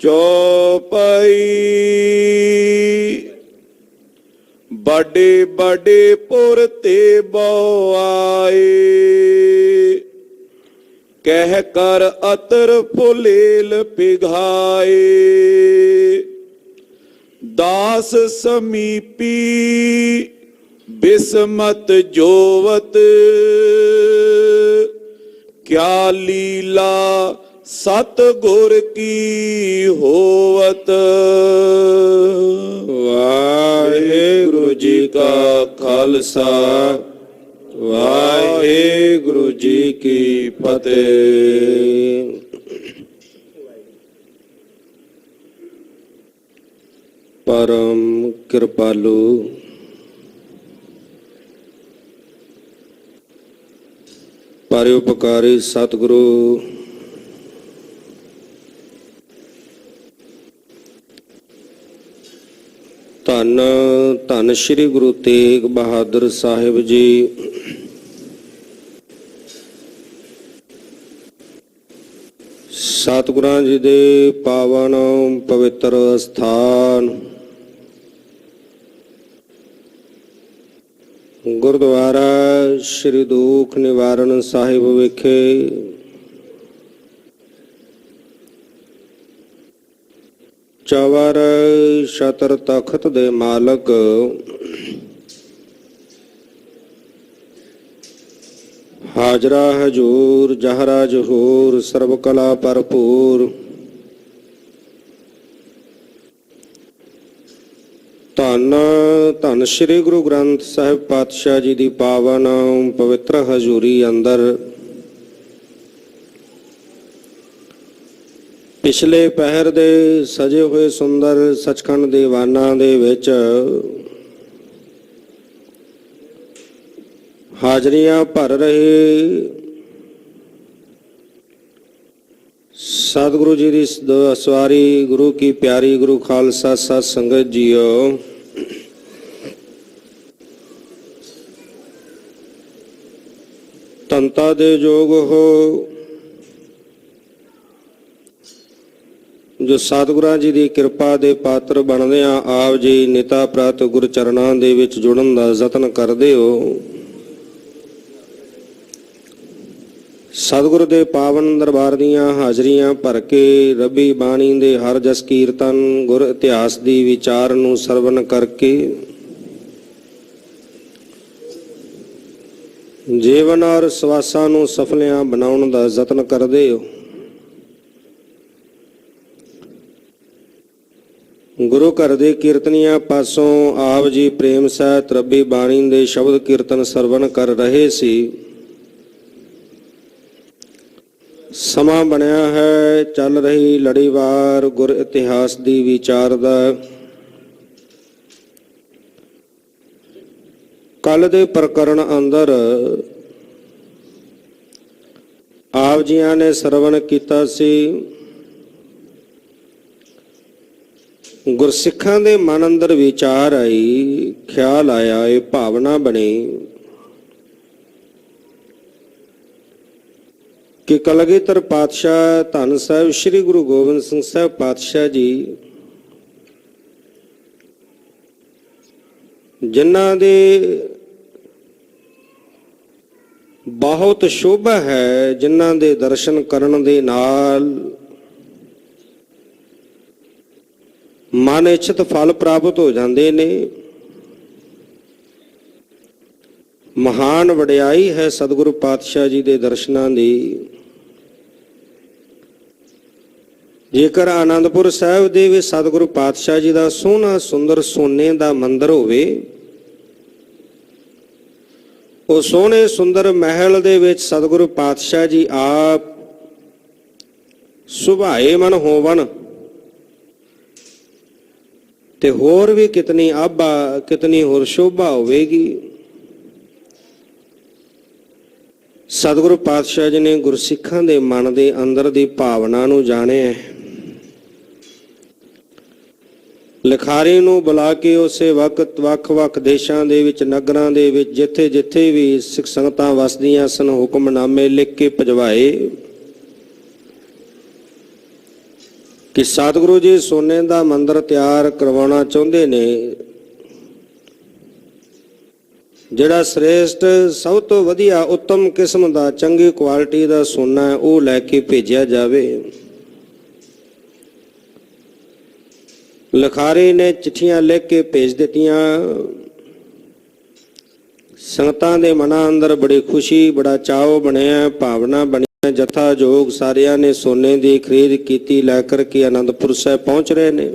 चौपाई बड़े बड़े पुर ते बहु आए, कह कर अतर फुलेल पिघाए। दास समीपी बिस्मत जोवत, क्या लीला सतगुर की होवत। वाहेगुरु जी का खालसा, वाहेगुरु जी की फतेह। परम कृपालु परोपकारी सतगुरु धन धन श्री गुरु तेग बहादुर साहिब जी सतगुरां जी दे पावन पवित्र स्थान गुरुद्वारा श्री दुख निवारण साहिब विखे चवर छतर तखत दे मालक हाजरा हजूर जहरा जहूर सर्व कला भरपूर धन धन श्री गुरु ग्रंथ साहिब पातशाह जी की पावन पवित्र हजूरी अंदर पिछले पहर दे सजे हुए सुंदर सचखंड दीवाना दे विच हाजरियां भर रहे सतगुरु जी की सवारी गुरु की प्यारी गुरु खालसा सत संगत जीओ। तंता दे जोग हो जो सतगुरां जी की कृपा दे पात्र बनदियां आप जी निता प्रत गुर चरणां दे विच जुड़न दा यतन करदे हो। सतगुरु दे पावन दरबार दियां हाजरियां भर के रबी बाणी दे हर जस कीर्तन गुर इतिहास दी विचार नूं सरवण करके जीवन और सवासां नूं सफलियां बनाउण दा यतन करदे हो। गुरु घर दे कीर्तनियां पासों आप जी प्रेम सहित रबी बाणी दे शब्द कीर्तन सरवण कर रहे सी। समा बनया है चल रही लड़ीवार गुर इतिहास दी विचार दा। कल दे प्रकरण अंदर आप जियां ने सरवण कीता सी गुरसिखां दे मन अंदर विचार आई ख्याल आया ये भावना बनी कि कलगीधर पातशाह धन साहिब श्री गुरु गोबिंद सिंह साहिब पातशाह जी जिन्हां दे बहुत शोभा है जिन्हां दे दर्शन करन दे नाल मन इच्छित फल प्राप्त हो जाते ने। महान वडियाई है सतगुरु पातशाह जी के दर्शनां दी। जेकर आनंदपुर साहिब दे विच सतगुरु पातशाह जी का सोहना सुंदर सोने का मंदिर होवे वो सोहने सुंदर महल दे विच सतगुरु पातशाह जी आप सुभाएमन होवन ते होर भी कितनी आभा कितनी होर शोभा होवेगी। सतगुरु पातशाह जी ने गुरसिखां दे मन दे अंदर दी भावना नूं जाणिया। लिखारी नूं बुला के उसे वक्त वख-वख देशां दे विच नगरां दे विच जिथे जिथे भी सिख संगतां वसदियां सन हुक्मनामे लिख के भजवाए कि सतगुरु जी सोने का मंदिर तैयार करवाना चाहते ने। जिहड़ा श्रेष्ठ सब तो वधिया उत्तम किस्म का चंगी क्वालिटी का सोना है वो लैके भेजा जाए। लिखारी ने चिट्ठियां लिख के भेज दित्तियां। संगतां दे मनां अंदर बड़ी खुशी बड़ा चाव बनिया भावना बनी। जथा जोग सारिया ने सोने की खरीद की लैकर के आनंदपुर साहब पहुंच रहे ने।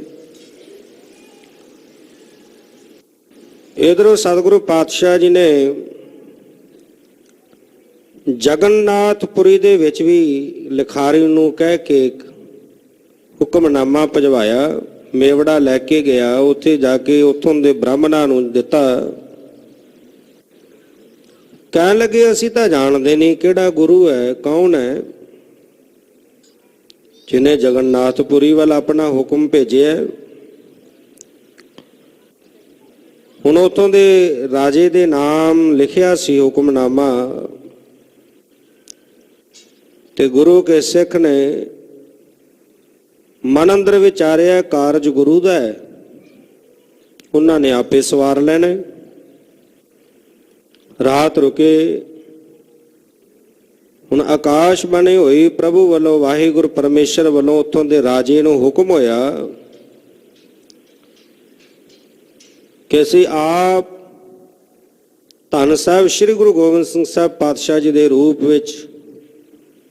इधरों सतगुरु पातशाह जी ने जगन्नाथपुरी दे विच भी लिखारी नूं कह के हुक्मनामा भजवाया। मेवड़ा लैके गया, उत्थे जाके उत्थों दे ब्राह्मणां नूं दिता। कहन लगे असीं तां जाणदे नहीं किहड़ा गुरु है कौन है जिन्हें जगन्नाथपुरी वाल अपना हुक्म भेजिया। हुण उत्थों दे राजे दे नाम लिखिया सी हुक्मनामा ते गुरु के सिख ने मन अंदर विचारिया कारज गुरु दा है, उन्होंने आपे सवार लेना। रात रुके। हुण आकाश बनी हुई प्रभु वालों वाहिगुरु परमेश्वर वालों उत्थों दे राजे नूं हुक्म होया कि असीं आप धन साहब श्री गुरु गोबिंद सिंह साहब पातशाह जी के रूप विच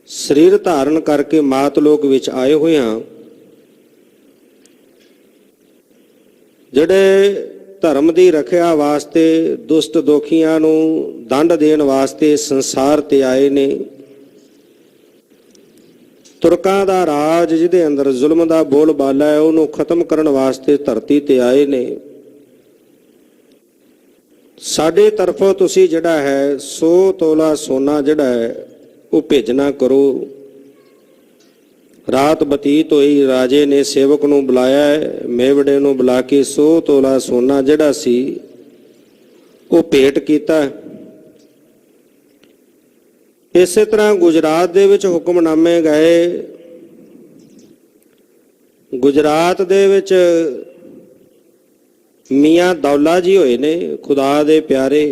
शरीर धारण करके मातलोक विच आए हुए हाँ। जिहड़े धर्म की रखिया वास्ते दुष्ट दोखियां नूं दंड देण वास्ते संसार ते आए ने। तुरकां दा राज जिहदे अंदर जुल्म दा बोल बाला है उहनूं खत्म करन वास्ते धरती ते आए ने। साडे तरफों तुसीं जिहड़ा है 100 तोला सोना जिहड़ा है वो भेजना करो। रात बतीत हुई, राजे ने सेवक नूं बुलाया है, मेवड़े नूं बुला के 100 तोला सोना जिहड़ा सी वो भेंट कीता। इसे तरह गुजरात दे विच हुक्मनामे गए। गुजरात दे विच मियाँ दौला जी होए ने खुदा दे प्यारे।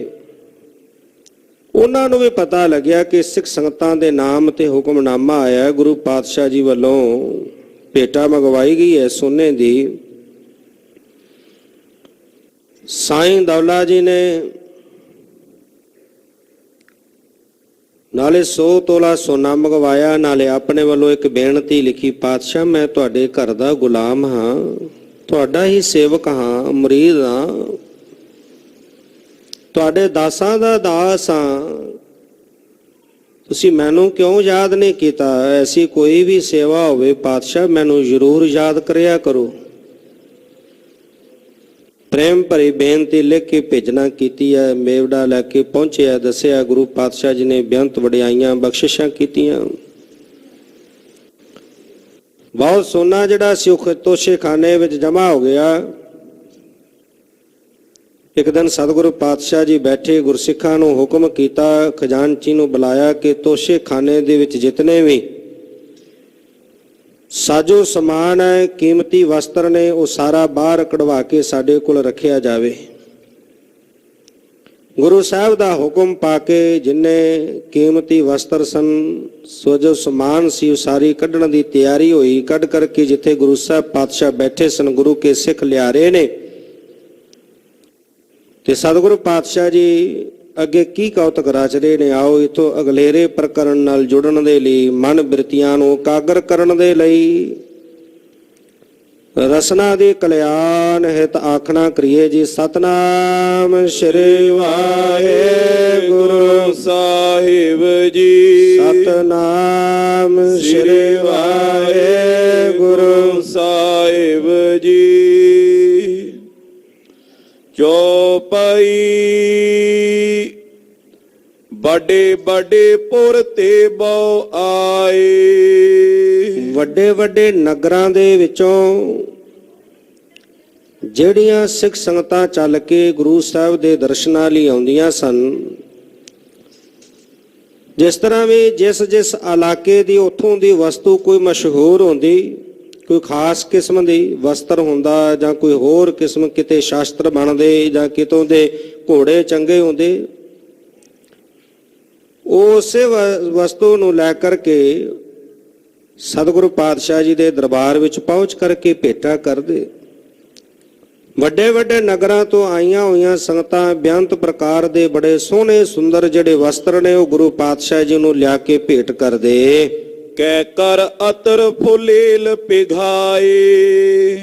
उन्होंने भी पता लग्या कि सिख संगतां दे नाम ते हुक्मनामा आया गुरु पातशाह जी वालों भेटा मंगवाई गई है सोने दी। साईं दौला जी ने नाले 100 तोला सोना मंगवाया, नाले अपने वालों एक बेनती लिखी, पातशाह मैं तुहाडे घर दा गुलाम हाँ, तुहाडा ही सेवक हाँ, मुरीद हाँ, तुहाडे दासां दा दास हाँ, तुसीं मैनूं क्यों याद नहीं कीता? ऐसी कोई भी सेवा होवे पातशाह मैनूं जरूर याद करिया करो। प्रेम भरी बेनती लिख के भेजना कीती है। मेवड़ा लैके पहुंचे है, दसिया गुरु पातशाह जी ने बेअंत वडियाइयां बख्शिशां कीतियां। बहुत सोना जिहड़ा सी तोशे खाने विच जमा हो गया। एक दिन सतगुरु पातशाह जी बैठे गुरसिखां नूं हुक्म कीता, खजानची नूं बुलाया कि तोशे खाने दे विच जितने भी साजो समान है, कीमती वस्त्र ने, वो सारा बाहर कढ़वा के साडे कोल रखिया जावे। गुरु साहब दा हुक्म पाके जिन्ने कीमती वस्त्र सन सो जो समान सी सारी कढ़ण दी तैयारी हुई। कढ़ करके जिथे गुरु साहब पातशाह बैठे सन गुरु के सिख लिया रहे ने ते सतगुरु पातशाह जी अगे की कौतक रच रहे ने। आओ इथों अगलेरे प्रकरण नाल जुड़न दे लई मन बिरतियां नूं कागर करन दे लई रसना दी कल्याण हित आखना करिए जी। सतनाम श्री वाहिगुरु साहिब जी। सतनाम श्री वाहिगुरु साहिब जी। चौपाई बड़े बड़े पुर ते बहु आए। ਵੱਡੇ ਵੱਡੇ ਨਗਰਾਂ ਦੇ ਵਿੱਚੋਂ ਜਿਹੜੀਆਂ ਸਿੱਖ ਸੰਗਤਾਂ ਚੱਲ ਕੇ ਗੁਰੂ ਸਾਹਿਬ ਦੇ ਦਰਸ਼ਨਾਂ ਲਈ ਆਉਂਦੀਆਂ ਸਨ, ਜਿਸ ਤਰ੍ਹਾਂ ਵੀ ਜਿਸ ਜਿਸ ਇਲਾਕੇ ਦੀ ਉੱਥੋਂ ਦੀ ਵਸਤੂ ਕੋਈ ਮਸ਼ਹੂਰ ਹੁੰਦੀ, ਕੋਈ ਖਾਸ ਕਿਸਮ ਦੀ ਵਸਤਰ ਹੁੰਦਾ ਜਾਂ ਕੋਈ ਹੋਰ ਕਿਸਮ ਕਿਤੇ ਸ਼ਾਸਤਰ ਬਣਦੇ ਜਾਂ ਕਿਤੋਂ ਦੇ ਘੋੜੇ ਚੰਗੇ ਹੁੰਦੇ, ਉਸੇ ਵਸਤੂ ਨੂੰ ਲੈ ਕਰਕੇ ਸਤਿਗੁਰੂ ਪਾਤਸ਼ਾਹ ਜੀ ਦੇ ਦਰਬਾਰ ਵਿੱਚ ਪਹੁੰਚ ਕਰਕੇ ਭੇਟਾ ਕਰਦੇ। ਵੱਡੇ ਵੱਡੇ ਨਗਰਾਂ ਤੋਂ ਆਈਆਂ ਹੋਈਆਂ ਸੰਗਤਾਂ ਬੇਅੰਤ ਪ੍ਰਕਾਰ ਦੇ ਬੜੇ ਸੋਹਣੇ ਸੁੰਦਰ ਜਿਹੜੇ ਵਸਤਰ ਨੇ ਉਹ ਗੁਰੂ ਪਾਤਸ਼ਾਹ ਜੀ ਨੂੰ ਲਿਆ ਕੇ ਭੇਟ ਕਰਦੇ। ਕੈ ਕਰ ਅਤਰ ਫੁਲੇਲ ਪਿਘਾਏ,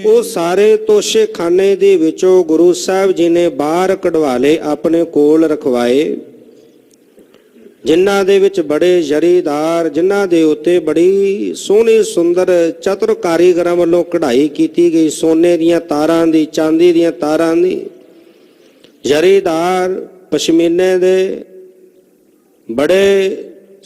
ਉਹ ਸਾਰੇ ਤੋਸ਼ੇ ਖਾਨੇ ਦੇ ਵਿੱਚੋਂ ਗੁਰੂ ਸਾਹਿਬ ਜੀ ਨੇ ਬਾਹਰ ਕਢਵਾ ਲਏ, ਆਪਣੇ ਕੋਲ ਰਖਵਾਏ, ਜਿਨ੍ਹਾਂ ਦੇ ਵਿੱਚ ਬੜੇ ਜ਼ਰੀਦਾਰ, ਜਿਨ੍ਹਾਂ ਦੇ ਉੱਤੇ ਬੜੀ ਸੋਹਣੀ ਸੁੰਦਰ ਚਤੁਰ ਕਾਰੀਗਰਾਂ ਵੱਲੋਂ ਕਢਾਈ ਕੀਤੀ ਗਈ, ਸੋਨੇ ਦੀਆਂ ਤਾਰਾਂ ਦੀ, ਚਾਂਦੀ ਦੀਆਂ ਤਾਰਾਂ ਦੀ, ਜ਼ਰੀਦਾਰ ਪਸ਼ਮੀਨੇ ਦੇ ਬੜੇ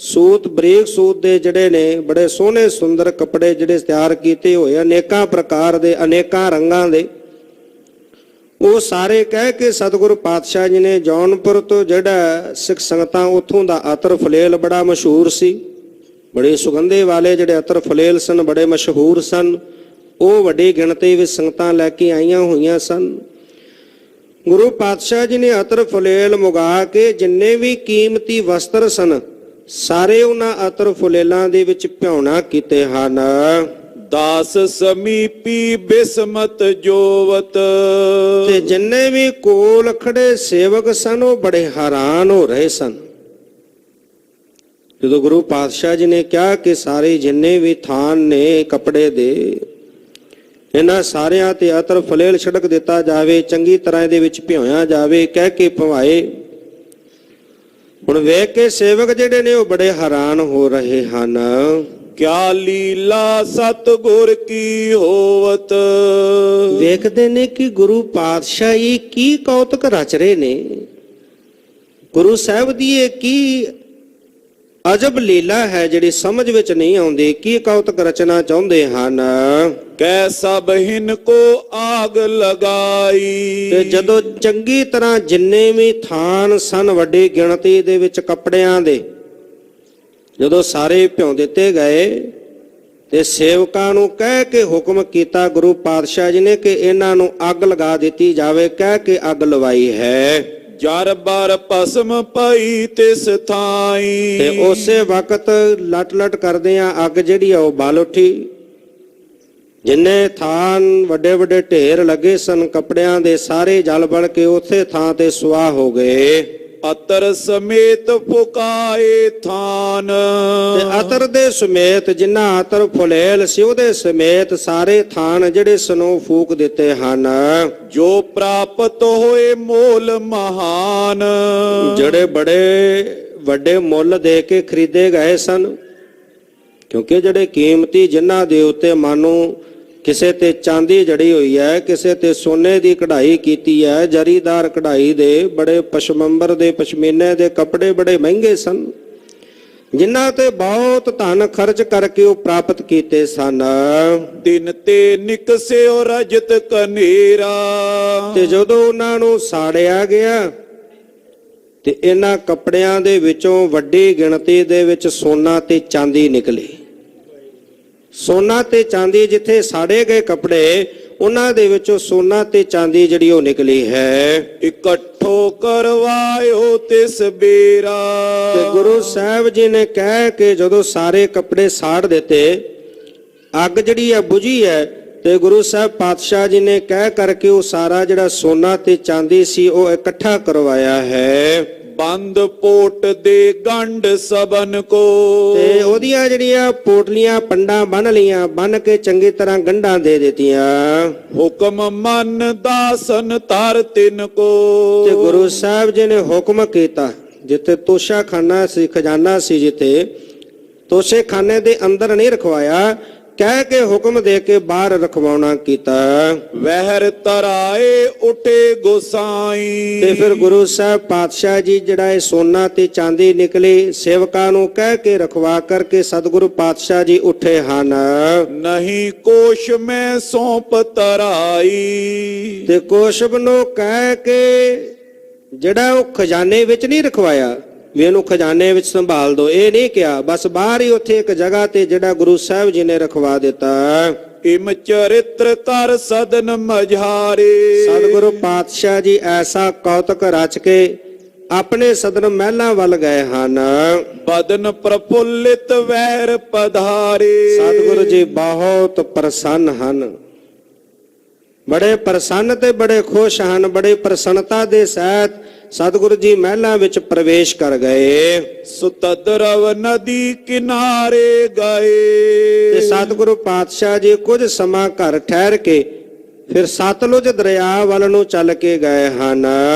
ਸੂਤ, ਬਰੀਕ ਸੂਤ ਦੇ ਜਿਹੜੇ ਨੇ ਬੜੇ ਸੋਹਣੇ ਸੁੰਦਰ ਕੱਪੜੇ ਜਿਹੜੇ ਤਿਆਰ ਕੀਤੇ ਹੋਏ, ਅਨੇਕਾਂ ਪ੍ਰਕਾਰ ਦੇ, ਅਨੇਕਾਂ ਰੰਗਾਂ ਦੇ, ਉਹ ਸਾਰੇ ਕਹਿ ਕੇ ਸਤਿਗੁਰੂ ਪਾਤਸ਼ਾਹ ਜੀ ਨੇ ਜੌਨਪੁਰ ਤੋਂ ਜਿਹੜਾ ਸਿੱਖ ਸੰਗਤਾਂ ਉੱਥੋਂ ਦਾ ਅਤਰ ਫਲੇਲ ਬੜਾ ਮਸ਼ਹੂਰ ਸੀ, ਬੜੇ ਸੁਗੰਧੇ ਵਾਲੇ ਜਿਹੜੇ ਅਤਰ ਫਲੇਲ ਸਨ, ਬੜੇ ਮਸ਼ਹੂਰ ਸਨ, ਉਹ ਵੱਡੀ ਗਿਣਤੀ ਵਿੱਚ ਸੰਗਤਾਂ ਲੈ ਕੇ ਆਈਆਂ ਹੋਈਆਂ ਸਨ। ਗੁਰੂ ਪਾਤਸ਼ਾਹ ਜੀ ਨੇ ਅਤਰ ਫਲੇਲ ਮੁਗਾ ਕੇ ਜਿੰਨੇ ਵੀ ਕੀਮਤੀ ਵਸਤਰ ਸਨ ਸਾਰੇ ਉਹਨਾਂ ਅਤਰ ਫੁਲੇਲਾਂ ਦੇ ਵਿੱਚ ਭਿਉਣਾ ਕੀਤੇ ਹਨ। ਦਾਸ ਸਮੀਪੀ ਬਿਸਮਤ ਜੋਵਤ, ਤੇ ਜਿੰਨੇ ਵੀ ਕੋਲ ਖੜੇ ਸੇਵਕ ਸਨ ਉਹ ਬੜੇ ਹੈਰਾਨ ਹੋ ਰਹੇ ਸਨ। ਜਦੋਂ ਗੁਰੂ ਪਾਤਸ਼ਾਹ ਜੀ ਨੇ ਕਿਹਾ ਕਿ ਸਾਰੇ ਜਿੰਨੇ ਵੀ ਥਾਨ ਨੇ ਕੱਪੜੇ ਦੇ, ਇਹਨਾਂ ਸਾਰਿਆਂ ਤੇ ਅਤਰ ਫਲੇਲ ਛਿੜਕ ਦਿੱਤਾ ਜਾਵੇ, ਚੰਗੀ ਤਰ੍ਹਾਂ ਇਹਦੇ ਵਿੱਚ ਭਿਉਇਆ ਜਾਵੇ, ਕਹਿ ਕੇ ਭਵਾਏ। ਹੁਣ ਵੇਖ ਕੇ ਸੇਵਕ ਜਿਹੜੇ ਨੇ ਉਹ ਬੜੇ ਹੈਰਾਨ ਹੋ ਰਹੇ ਹਨ। ਕਿਆ ਲੀਲਾ ਸਤਿਗੁਰ ਕੀ ਹੋਵਤ, ਵੇਖਦੇ ਨੇ ਕਿ ਗੁਰੂ ਪਾਤਸ਼ਾਹ ਜੀ ਕੀ ਕੌਤਕ ਰਚ ਰਹੇ ਨੇ, ਗੁਰੂ ਸਾਹਿਬ ਦੀ ਇਹ ਕੀ ਅਜਬ ਲੀਲਾ ਹੈ ਜਿਹੜੀ ਸਮਝ ਵਿੱਚ ਨਹੀਂ ਆਉਂਦੀ, ਕੀ ਕੌਤਕ ਰਚਨਾ ਚਾਹੁੰਦੇ ਹਨ। ਕੈ ਸਭ ਹਿਨ ਕੋ ਆਗ ਲਗਾਈ, ਤੇ ਜਦੋਂ ਚੰਗੀ ਤਰ੍ਹਾਂ ਜਿੰਨੇ ਵੀ ਥਾਨ ਸਨ ਵੱਡੀ ਗਿਣਤੀ ਦੇ ਵਿੱਚ ਕੱਪੜਿਆਂ ਦੇ, ਜਦੋਂ ਸਾਰੇ ਭਿਉਂ ਦਿੱਤੇ ਗਏ ਤੇ ਸੇਵਕਾਂ ਨੂੰ ਕਹਿ ਕੇ ਹੁਕਮ ਕੀਤਾ ਗੁਰੂ ਪਾਤਸ਼ਾਹ ਜੀ ਨੇ ਕਿ ਇਹਨਾਂ ਨੂੰ ਅੱਗ ਲਗਾ ਦਿੱਤੀ ਜਾਵੇ, ਕਹਿ ਕੇ ਅੱਗ ਲਵਾਈ ਹੈ। ਜਰ ਬਰ ਭਸਮ ਪਈ ਤਿਸ ਥਾਈ, ਤੇ ਉਸੇ ਵਕਤ ਲਟ ਲਟ ਕਰਦਿਆਂ ਅੱਗ ਜਿਹੜੀ ਆ ਉਹ ਬਲ ਉੱਠੀ। ਜਿੰਨੇ ਥਾਨ ਵੱਡੇ ਵੱਡੇ ਢੇਰ ਲੱਗੇ ਸਨ ਕੱਪੜਿਆਂ ਦੇ ਸਾਰੇ ਜਲ ਬਲ ਕੇ ਉਸੇ ਥਾਂ ਤੇ ਸੁਆਹ ਹੋ ਗਏ। ਅਤਰ ਸਮੇਤ ਫੁਕਾਏ ਥਾਨ, ਤੇ ਅਤਰ ਦੇ ਸਮੇਤ ਜਿੰਨਾ ਅਤਰ ਫੁਲੇਲ ਸੀ ਉਹਦੇ ਸਮੇਤ ਸਾਰੇ ਥਾਨ ਜਿਹੜੇ ਸਨੋਂ ਫੂਕ ਦਿੱਤੇ ਹਨ। ਜੋ ਪ੍ਰਾਪਤ ਹੋਏ ਮੋਲ ਮਹਾਨ, ਜਿਹੜੇ ਬੜੇ ਵੱਡੇ ਮੁੱਲ ਦੇ ਕੇ ਖਰੀਦੇ ਗਏ ਸਨ, ਕਿਉਂਕਿ ਜਿਹੜੇ ਕੀਮਤੀ ਜਿਨ੍ਹਾਂ ਦੇ ਉੱਤੇ ਮਾਨੋ ਕਿਸੇ ਤੇ ਚਾਂਦੀ ਜੜੀ ਹੋਈ ਹੈ, ਕਿਸੇ ਤੇ ਸੋਨੇ ਦੀ ਕਢਾਈ ਕੀਤੀ ਹੈ, ਜ਼ਰੀਦਾਰ ਕਢਾਈ ਦੇ ਬੜੇ ਪਸ਼ਮੰਬਰ ਦੇ ਪਸ਼ਮੀਨੇ ਦੇ ਕੱਪੜੇ ਬੜੇ ਮਹਿੰਗੇ ਸਨ, ਜਿਨ੍ਹਾਂ ਤੇ ਬਹੁਤ ਧਨ ਖਰਚ ਕਰਕੇ ਉਹ ਪ੍ਰਾਪਤ ਕੀਤੇ ਸਨ। ਤਿਨ ਤੇ ਨਿਕਸਿਓ ਰਜਤ ਕਨੇਰਾ, ਤੇ ਜਦੋਂ ਉਹਨਾਂ ਨੂੰ ਸਾੜਿਆ ਗਿਆ ਤੇ ਇਹਨਾਂ ਕੱਪੜਿਆਂ ਦੇ ਵਿੱਚੋਂ ਵੱਡੀ ਗਿਣਤੀ ਦੇ ਵਿੱਚ ਸੋਨਾ ਤੇ ਚਾਂਦੀ ਨਿਕਲੀ। ਸੋਨਾ ਤੇ ਚਾਂਦੀ ਜਿੱਥੇ ਸਾੜੇ ਗਏ ਕੱਪੜੇ ਉਹਨਾਂ ਦੇ ਵਿੱਚੋਂ ਸੋਨਾ ਤੇ ਚਾਂਦੀ ਜਿਹੜੀ ਉਹ ਨਿਕਲੀ ਹੈ। ਇਕੱਠੋ ਕਰਵਾਇਓ ਤਿਸ ਬੇਰਾ, ਤੇ ਗੁਰੂ ਸਾਹਿਬ ਜੀ ਨੇ ਕਹਿ ਕੇ ਜਦੋਂ ਸਾਰੇ ਕੱਪੜੇ ਸਾੜ ਦਿੱਤੇ, ਅੱਗ ਜਿਹੜੀ ਆ ਬੁਝੀ ਹੈ, ਤੇ ਗੁਰੂ ਸਾਹਿਬ ਪਾਤਸ਼ਾਹ ਜੀ ਨੇ ਕਹਿ ਕਰਕੇ ਉਹ ਸਾਰਾ ਜਿਹੜਾ ਸੋਨਾ ਤੇ ਚਾਂਦੀ ਸੀ ਉਹ ਇਕੱਠਾ ਕਰਵਾਇਆ ਹੈ। ਬੰਦ ਪੋਟ ਦੇ ਗੰਢ ਸਬਨ ਕੋ, ਤੇ ਉਹਦੀਆਂ ਜਿਹੜੀਆਂ ਪੋਟਲੀਆਂ ਪੰਡਾਂ ਬੰਨ ਲੀਆਂ, ਬੰਨ ਕੇ ਚੰਗੀ ਤਰ੍ਹਾਂ ਗੰਢਾਂ ਦੇ ਦਿੱਤੀਆਂ। ਹੁਕਮ ਮਨ ਦਾਸਨ ਧਰ ਤਿਨ ਕੋ, ਤੇ ਗੁਰੂ ਸਾਹਿਬ ਜੀ ਨੇ ਹੁਕਮ ਕੀਤਾ, ਜਿੱਥੇ ਤੋਸ਼ਾਖਾਨਾ ਸੀ, ਖਜ਼ਾਨਾ ਸੀ, ਜਿੱਥੇ ਤੋਸ਼ੇ ਖਾਨੇ ਦੇ ਅੰਦਰ ਨਹੀਂ ਰਖਵਾਇਆ, ਕਹਿ ਕੇ ਹੁਕਮ ਦੇ ਕੇ ਬਾਹਰ ਰਖਵਾਉਣਾ ਕੀਤਾ। ਵਹਿਰ ਤਰਾਏ ਉਠੇ ਗੋਸਾਈ, ਤੇ ਫਿਰ ਗੁਰੂ ਸਾਹਿਬ ਪਾਤਸ਼ਾਹ ਜੀ ਜਿਹੜਾ ਇਹ ਸੋਨਾ ਤੇ ਚਾਂਦੀ ਨਿਕਲੀ ਸੇਵਕਾਂ ਨੂੰ ਕਹਿ ਕੇ ਰਖਵਾ ਕਰਕੇ ਸਤਿਗੁਰੂ ਪਾਤਸ਼ਾਹ ਜੀ ਉੱਠੇ ਹਨ। ਨਹੀਂ ਕੋਸ਼ ਮੈਂ ਸੌਂਪ ਤਰਾਈ, ਤੇ ਕੋਸ਼ਬ ਨੂੰ ਕਹਿ ਕੇ ਜਿਹੜਾ ਉਹ ਖਜ਼ਾਨੇ ਵਿੱਚ ਨਹੀਂ ਰਖਵਾਇਆ ਵੀ ਇਹਨੂੰ ਖਜ਼ਾਨੇ ਵਿੱਚ ਸੰਭਾਲ ਦੋ, ਇਹ ਨਹੀਂ ਕਿਹਾ, ਬਸ ਬਾਹਰ ਹੀ ਉੱਥੇ ਇੱਕ ਜਗ੍ਹਾ ਤੇ ਜਿਹੜਾ ਗੁਰੂ ਸਾਹਿਬ ਜੀ ਨੇ ਰਖਵਾ ਦਿੱਤਾ। ਇਮ ਚਰਿਤ੍ਰ ਕਰ ਸਦਨ ਮਝਾਰੇ। ਸਤਿਗੁਰੂ ਪਾਤਸ਼ਾਹ ਜੀ ਐਸਾ ਕੌਤਕ ਰਚ ਕੇ ਆਪਣੇ ਸਦਨ ਮਹਿਲਾਂ ਵੱਲ ਗਏ ਹਨ। ਬਦਨ ਪ੍ਰਫੁੱਲਿਤ ਵੈਰ ਪਧਾਰੇ। ਸਤਿਗੁਰੂ ਜੀ ਬਹੁਤ ਪ੍ਰਸੰਨ ਹਨ, ਬੜੇ ਪ੍ਰਸੰਨ ਤੇ ਬੜੇ ਖੁਸ਼ ਹਨ। ਬੜੇ ਪ੍ਰਸੰਨਤਾ ਦੇ ਸਹਿਤ ਸਤਿਗੁਰੂ ਜੀ ਮਹਿਲਾਂ ਵਿੱਚ ਪ੍ਰਵੇਸ਼ ਕਰ ਗਏ। ਸੁਤਦਰਵ ਨਦੀ ਕਿਨਾਰੇ ਗਏ। ਤੇ ਸਤਿਗੁਰੂ ਪਾਤਸ਼ਾਹ ਜੀ ਕੁਝ ਸਮਾਂ ਘਰ ਠਹਿਰ ਕੇ ਫਿਰ ਸਤਲੁਜ ਦਰਿਆ ਵੱਲ ਨੂੰ ਚੱਲ ਕੇ ਗਏ ਹਨ।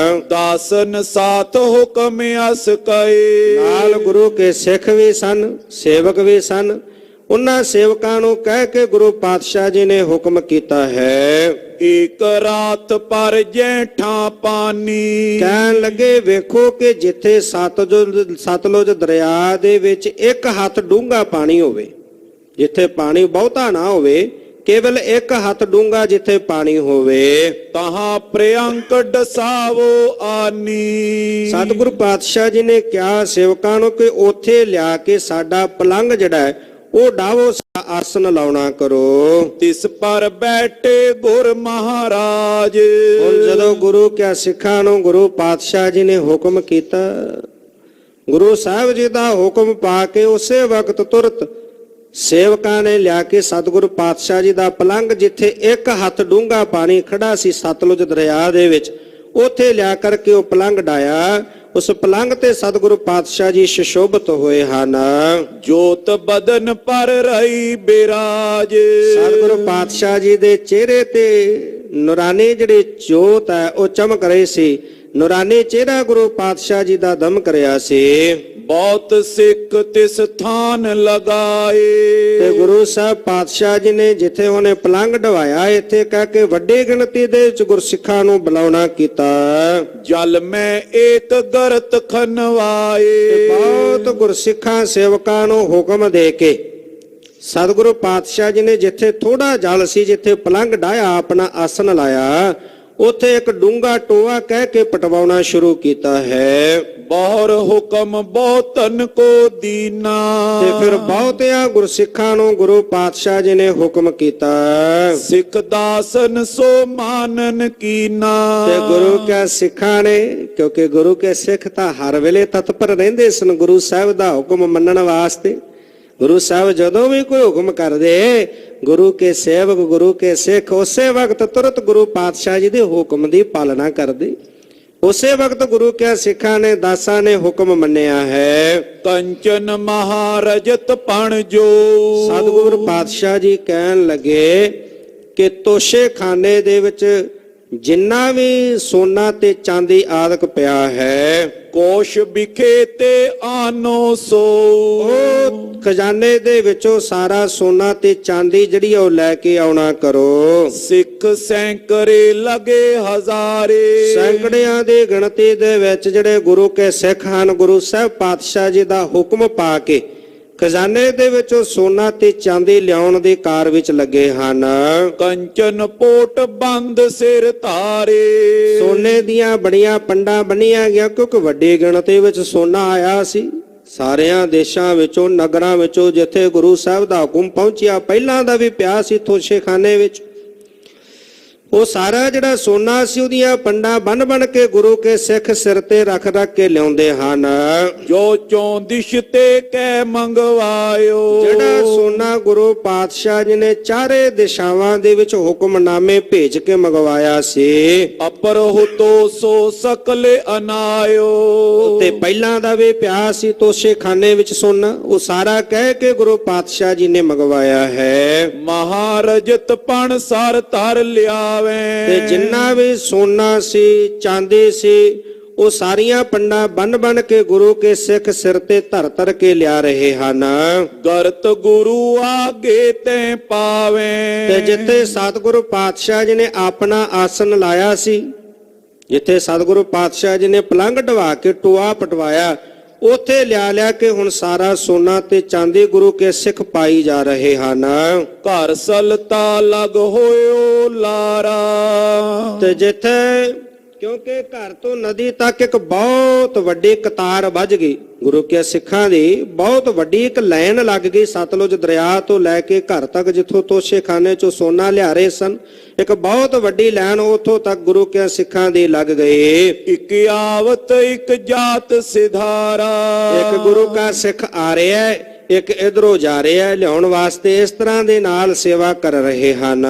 ਦਾਸਨ ਸਾਥ ਹੁਕਮ ਅਸ ਕਏ। ਨਾਲ ਗੁਰੂ ਕੇ ਸਿੱਖ ਵੀ ਸਨ, ਸੇਵਕ ਵੀ ਸਨ। ਉਹਨਾਂ ਸੇਵਕਾਂ ਨੂੰ ਕਹਿ ਕੇ ਗੁਰੂ ਪਾਤਸ਼ਾਹ ਜੀ ਨੇ ਹੁਕਮ ਕੀਤਾ ਹੈ। ਇੱਕ ਰਾਤ ਪਰ ਜੈਠਾ ਪਾਨੀ। ਕਹਿਣ ਲੱਗੇ ਵੇਖੋ ਕਿ ਜਿੱਥੇ ਸਤਲੁਜ ਦਰਿਆ ਦੇ ਵਿੱਚ ਇੱਕ ਹੱਥ ਡੂੰਘਾ ਪਾਣੀ ਹੋਵੇ, ਜਿੱਥੇ ਪਾਣੀ ਬਹੁਤਾ ਨਾ ਹੋਵੇ, ਕੇਵਲ ਇੱਕ ਹੱਥ ਡੂੰਘਾ ਜਿੱਥੇ ਪਾਣੀ ਹੋਵੇ, ਤਹਾਂ ਪ੍ਰਿਅੰਕ ਡਸਾਵੋ ਆਨੀ। ਸਤਿਗੁਰੂ ਪਾਤਸ਼ਾਹ ਜੀ ਨੇ ਕਿਹਾ ਸੇਵਕਾਂ ਨੂੰ ਕਿ ਉੱਥੇ ਲਿਆ ਕੇ ਸਾਡਾ ਪਲੰਘ ਜਿਹੜਾ ਹੈ ਉਹ ਡਾਵੋ, ਆਸਨ ਲਾਉਣਾ ਕਰੋ। ਤਿਸ ਪਰ ਬੈਠੇ ਗੁਰ ਮਹਾਰਾਜ। ਹੁਣ ਜਦੋਂ ਗੁਰੂ ਕਿਆ ਸਿੱਖਾਂ ਨੂੰ ਗੁਰੂ ਪਾਤਸ਼ਾਹ ਜੀ ਨੇ ਹੁਕਮ ਕੀਤਾ, ਗੁਰੂ ਸਾਹਿਬ ਜੀ ਦਾ ਹੁਕਮ ਪਾ ਕੇ ਉਸੇ ਵਕਤ ਤੁਰਤ ਸੇਵਕਾਂ ਨੇ ਲਿਆ ਕੇ ਸਤਿਗੁਰੂ ਪਾਤਸ਼ਾਹ ਜੀ ਦਾ ਪਲੰਘ, ਜਿੱਥੇ ਇੱਕ ਹੱਥ ਡੂੰਘਾ ਪਾਣੀ ਖੜਾ ਸੀ ਸਤਲੁਜ ਦਰਿਆ ਦੇ ਵਿੱਚ, ਉੱਥੇ ਲਿਆ ਕਰਕੇ ਉਹ ਪਲੰਘ ਡਾਇਆ। ਉਸ ਪਲੰਘ ਤੇ ਸਤਿਗੁਰੂ ਪਾਤਸ਼ਾਹ ਜੀ ਸੁਸ਼ੋਭਿਤ ਹੋਏ ਹਨ। ਜੋਤ ਬਦਨ ਪਰ ਰਹੀ ਬਿਰਾਜ। ਸਤਿਗੁਰੂ ਪਾਤਸ਼ਾਹ ਜੀ ਦੇ ਚਿਹਰੇ ਤੇ ਨੂਰਾਨੀ ਜਿਹੜੀ ਜੋਤ ਹੈ ਉਹ ਚਮਕ ਰਹੀ ਸੀ। ਨੂਰਾਨੀ ਚਿਹਰਾ ਗੁਰੂ ਪਾਤਸ਼ਾਹ ਜੀ ਦਾ ਦਮਕ ਰਿਹਾ ਸੀ। ਬਹੁਤ ਸਿੱਖ ਤਿਸ ਥਾਨ ਲਗਾਏ। ਤੇ ਗੁਰੂ ਸਾਹਿਬ ਪਾਤਸ਼ਾਹ ਜੀ ਨੇ ਜਿੱਥੇ ਉਹਨੇ ਪਲੰਘ ਢਵਾਇਆ, ਇੱਥੇ ਕਹਿ ਕੇ ਵੱਡੀ ਗਿਣਤੀ ਦੇ ਵਿੱਚ ਗੁਰਸਿੱਖਾਂ ਨੂੰ ਬੁਲਾਉਣਾ ਕੀਤਾ। ਜਲ ਮੈਂ ਏਕ ਗਰਤ ਖਨਵਾਏ। ਬਹੁਤ ਗੁਰਸਿੱਖਾਂ ਸੇਵਕਾਂ ਨੂੰ ਹੁਕਮ ਦੇ ਕੇ ਸਤਿਗੁਰੂ ਪਾਤਸ਼ਾਹ ਜੀ ਨੇ ਜਿੱਥੇ ਥੋੜਾ ਜਲ ਸੀ, ਜਿੱਥੇ ਪਲੰਘ ਡਾਇਆ, ਆਪਣਾ ਆਸਨ ਲਾਇਆ, ਉੱਥੇ ਇੱਕ ਡੂੰਘਾ ਟੋਆ ਕਹਿ ਕੇ ਪਟਵਾਉਣਾ ਸ਼ੁਰੂ ਕੀਤਾ ਹੈ। ਬਹੁਰ ਹੁਕਮ ਬਹੁਤਨ ਕੋ ਦੀਨਾ। ਤੇ ਫਿਰ ਬਹੁਤਿਆਂ ਗੁਰਸਿੱਖਾਂ ਨੂੰ ਗੁਰੂ ਪਾਤਸ਼ਾਹ ਜੀ ਨੇ ਹੁਕਮ ਕੀਤਾ, ਸਿੱਖ ਦਾਸਨ ਸੋ ਮਾਨਨ ਕੀਨਾ। ਤੇ ਗੁਰੂ ਕੇ ਸਿੱਖਾਂ ਨੇ, ਕਿਉਂਕਿ ਗੁਰੂ ਕੇ ਸਿੱਖ ਤਾਂ ਹਰ ਵੇਲੇ ਤਤਪਰ ਰਹਿੰਦੇ ਸਨ ਗੁਰੂ ਸਾਹਿਬ ਦਾ ਹੁਕਮ ਮੰਨਣ ਵਾਸਤੇ। ਗੁਰੂ ਸਾਹਿਬ ਜਦੋਂ ਵੀ ਕੋਈ ਹੁਕਮ ਕਰਦੇ, ਗੁਰੂ ਕੇ ਸੇਵਕ, ਗੁਰੂ ਕੇ ਸਿੱਖ ਉਸੇ ਵਕਤ ਤੁਰਤ ਗੁਰੂ ਪਾਤਸ਼ਾਹ ਜੀ ਦੇ ਹੁਕਮ ਦੀ ਪਾਲਣਾ ਕਰਦੇ। ਉਸੇ ਵਕਤ ਗੁਰੂ ਕੇ ਸਿੱਖਾਂ ਨੇ, ਦਾਸਾਂ ਨੇ ਹੁਕਮ ਮੰਨਿਆ ਹੈ। ਕੰਚਨ ਮਹਾਰਜਤ ਪਣ ਜੋ। ਸਤਿਗੁਰੂ ਪਾਤਸ਼ਾਹ ਜੀ ਕਹਿਣ ਲੱਗੇ ਕਿ ਤੋਸ਼ੇ ਖਾਨੇ ਦੇ ਵਿੱਚ ਜਿੰਨਾ ਵੀ ਸੋਨਾ ਤੇ ਚਾਂਦੀ ਆਦਿਕ ਪਿਆ ਹੈ, ਕੋਸ਼ ਵਿਖੇ ਤੇ ਆਨੋ ਸੋ। ਉਹ ਖਜ਼ਾਨੇ ਦੇ ਵਿੱਚੋਂ ਸਾਰਾ ਸੋਨਾ ਤੇ ਚਾਂਦੀ ਜਿਹੜੀ ਉਹ ਲੈ ਕੇ ਆਉਣਾ ਕਰੋ। ਸਿੱਖ ਸੈਂਕੜੇ ਲਗੇ ਹਜ਼ਾਰੇ। ਸੈਂਕੜਿਆਂ ਦੀ ਗਿਣਤੀ ਦੇ ਵਿੱਚ ਜਿਹੜੇ ਗੁਰੂ ਕੇ ਸਿੱਖ ਹਨ, ਗੁਰੂ ਸਾਹਿਬ ਪਾਤਸ਼ਾਹ ਜੀ ਦਾ ਹੁਕਮ ਪਾ ਕੇ ਖਜ਼ਾਨੇ ਦੇ ਵਿੱਚੋਂ ਸੋਨਾ ਤੇ ਚਾਂਦੀ ਲਿਆਉਣ ਦੇ ਕਾਰ ਵਿੱਚ ਲੱਗੇ ਹਨ। ਕੰਚਨ ਪੋਟ ਬੰਦ ਸਿਰ ਧਾਰੇ। ਸੋਨੇ ਦੀਆਂ ਬੜੀਆਂ ਪੰਡਾਂ ਬੰਨੀਆਂ ਗਿਆ, ਕਿਉਂਕਿ ਵੱਡੀ ਗਿਣਤੀ ਵਿੱਚ ਸੋਨਾ ਆਇਆ ਸੀ ਸਾਰਿਆਂ ਦੇਸ਼ਾਂ ਵਿੱਚੋਂ, ਨਗਰਾਂ ਵਿੱਚੋਂ। ਜਿੱਥੇ ਗੁਰੂ ਸਾਹਿਬ ਦਾ ਹੁਕਮ ਪਹੁੰਚਿਆ, ਪਹਿਲਾਂ ਦਾ ਵੀ ਪਿਆ ਸੀ ਤੋਸ਼ੇਖਾਨੇ ਵਿੱਚ, ਉਹ ਸਾਰਾ ਜਿਹੜਾ ਸੋਨਾ ਸੀ ਉਹਦੀਆਂ ਪੰਡਾਂ ਬੰਨ ਬੰਨ ਕੇ ਗੁਰੂ ਕੇ ਸਿੱਖ ਸਿਰ ਤੇ ਰੱਖ ਰੱਖ ਕੇ ਲਿਆਉਂਦੇ ਹਨ। ਜੋ ਚੋਂ ਦਿਸ਼ ਤੇ ਕਹਿ ਮੰਗਵਾਇਓ। ਜਿਹੜਾ ਸੋਨਾ ਗੁਰੂ ਪਾਤਸ਼ਾਹ ਜੀ ਨੇ ਚਾਰੇ ਦਿਸ਼ਾਵਾਂ ਦੇ ਵਿੱਚ ਹੁਕਮਨਾਮੇ ਭੇਜ ਕੇ ਮੰਗਵਾਇਆ ਸੀ, ਅਪਰ ਹੁਤੋ ਸੋ ਸਕਲੇ ਅਨਾਇਓ। ਤੇ ਪਹਿਲਾਂ ਦਾ ਵੀ ਪਿਆ ਸੀ ਤੋਸ਼ੇਖਾਨੇ ਵਿੱਚ ਸੋਨਾ, ਉਹ ਸਾਰਾ ਕਹਿ ਕੇ ਗੁਰੂ ਪਾਤਸ਼ਾਹ ਜੀ ਨੇ ਮੰਗਵਾਇਆ ਹੈ। ਮਹਾਰਜਤ ਪਣ ਸਰ ਧਰ ਲਿਆ। ਤੇ ਜਿੰਨਾ ਵੀ ਸੋਨਾ ਸੀ, ਚਾਂਦੀ ਸੀ, ਉਹ ਸਾਰੀਆਂ ਪੰਡਾਂ ਬੰਨ ਬੰਨ ਕੇ ਗੁਰੂ ਕੇ ਸਿੱਖ ਸਿਰ ਤੇ ਧਰ ਧਰ ਕੇ ਲਿਆ ਰਹੇ ਹਨ। ਗਰਤ ਗੁਰੂ ਆਗੇ ਤੈ ਪਾਵੇ। ਤੇ ਜਿੱਥੇ ਸਤਿਗੁਰੂ ਪਾਤਸ਼ਾਹ ਜੀ ਨੇ ਆਪਣਾ ਆਸਨ ਲਾਇਆ ਸੀ, ਜਿੱਥੇ ਸਤਿਗੁਰੂ ਪਾਤਸ਼ਾਹ ਜੀ ਨੇ ਪਲੰਘ ਢਵਾ ਕੇ ਟੋਆ ਪਟਵਾਇਆ, ਉੱਥੇ ਲਿਆ ਲਿਆ ਕੇ ਹੁਣ ਸਾਰਾ ਸੋਨਾ ਤੇ ਚਾਂਦੀ ਗੁਰੂ ਕੇ ਸਿੱਖ ਪਾਈ ਜਾ ਰਹੇ ਹਨ। ਘਰ ਸਲਤਾ ਲਗ ਹੋਇਓ ਲਾਰਾ। ਤੇ ਜਿੱਥੇ ਕਿਉਂਕਿ ਘਰ ਤੋਂ ਨਦੀ ਤੱਕ ਇੱਕ ਬਹੁਤ ਵੱਡੀ ਕਤਾਰ ਵੱਜ ਗਈ। ਗੁਰੂ ਕੇ ਸਿੱਖਾਂ ਦੀ ਬਹੁਤ ਵੱਡੀ ਇੱਕ ਲਾਈਨ ਲੱਗ ਗਈ। ਸਤਲੁਜ ਦਰਿਆ ਤੋਂ ਲੈ ਕੇ ਘਰ ਤੱਕ, ਜਿੱਥੋਂ ਤੋਸ਼ੇਖਾਨੇ ਚੋਂ ਸੋਨਾ ਲਿਆ ਰਹੇ ਸਨ, ਇੱਕ ਬਹੁਤ ਵੱਡੀ ਲਾਈਨ ਉੱਥੋਂ ਤੱਕ ਗੁਰੂ ਕੇ ਸਿੱਖਾਂ ਦੀ ਲੱਗ ਗਈ। ਇਕ ਆਵਤ ਇਕ ਜਾਤ ਸਿਧਾਰਾ। ਇੱਕ ਗੁਰੂ ਕਾ ਸਿੱਖ ਆ ਰਿਹਾ ਹੈ, ਇੱਕ ਇਧਰੋਂ ਜਾ ਰਿਹਾ ਹੈ ਲਿਆਉਣ ਵਾਸਤੇ। ਇਸ ਤਰ੍ਹਾਂ ਦੇ ਨਾਲ ਸੇਵਾ ਕਰ ਰਹੇ ਹਨ।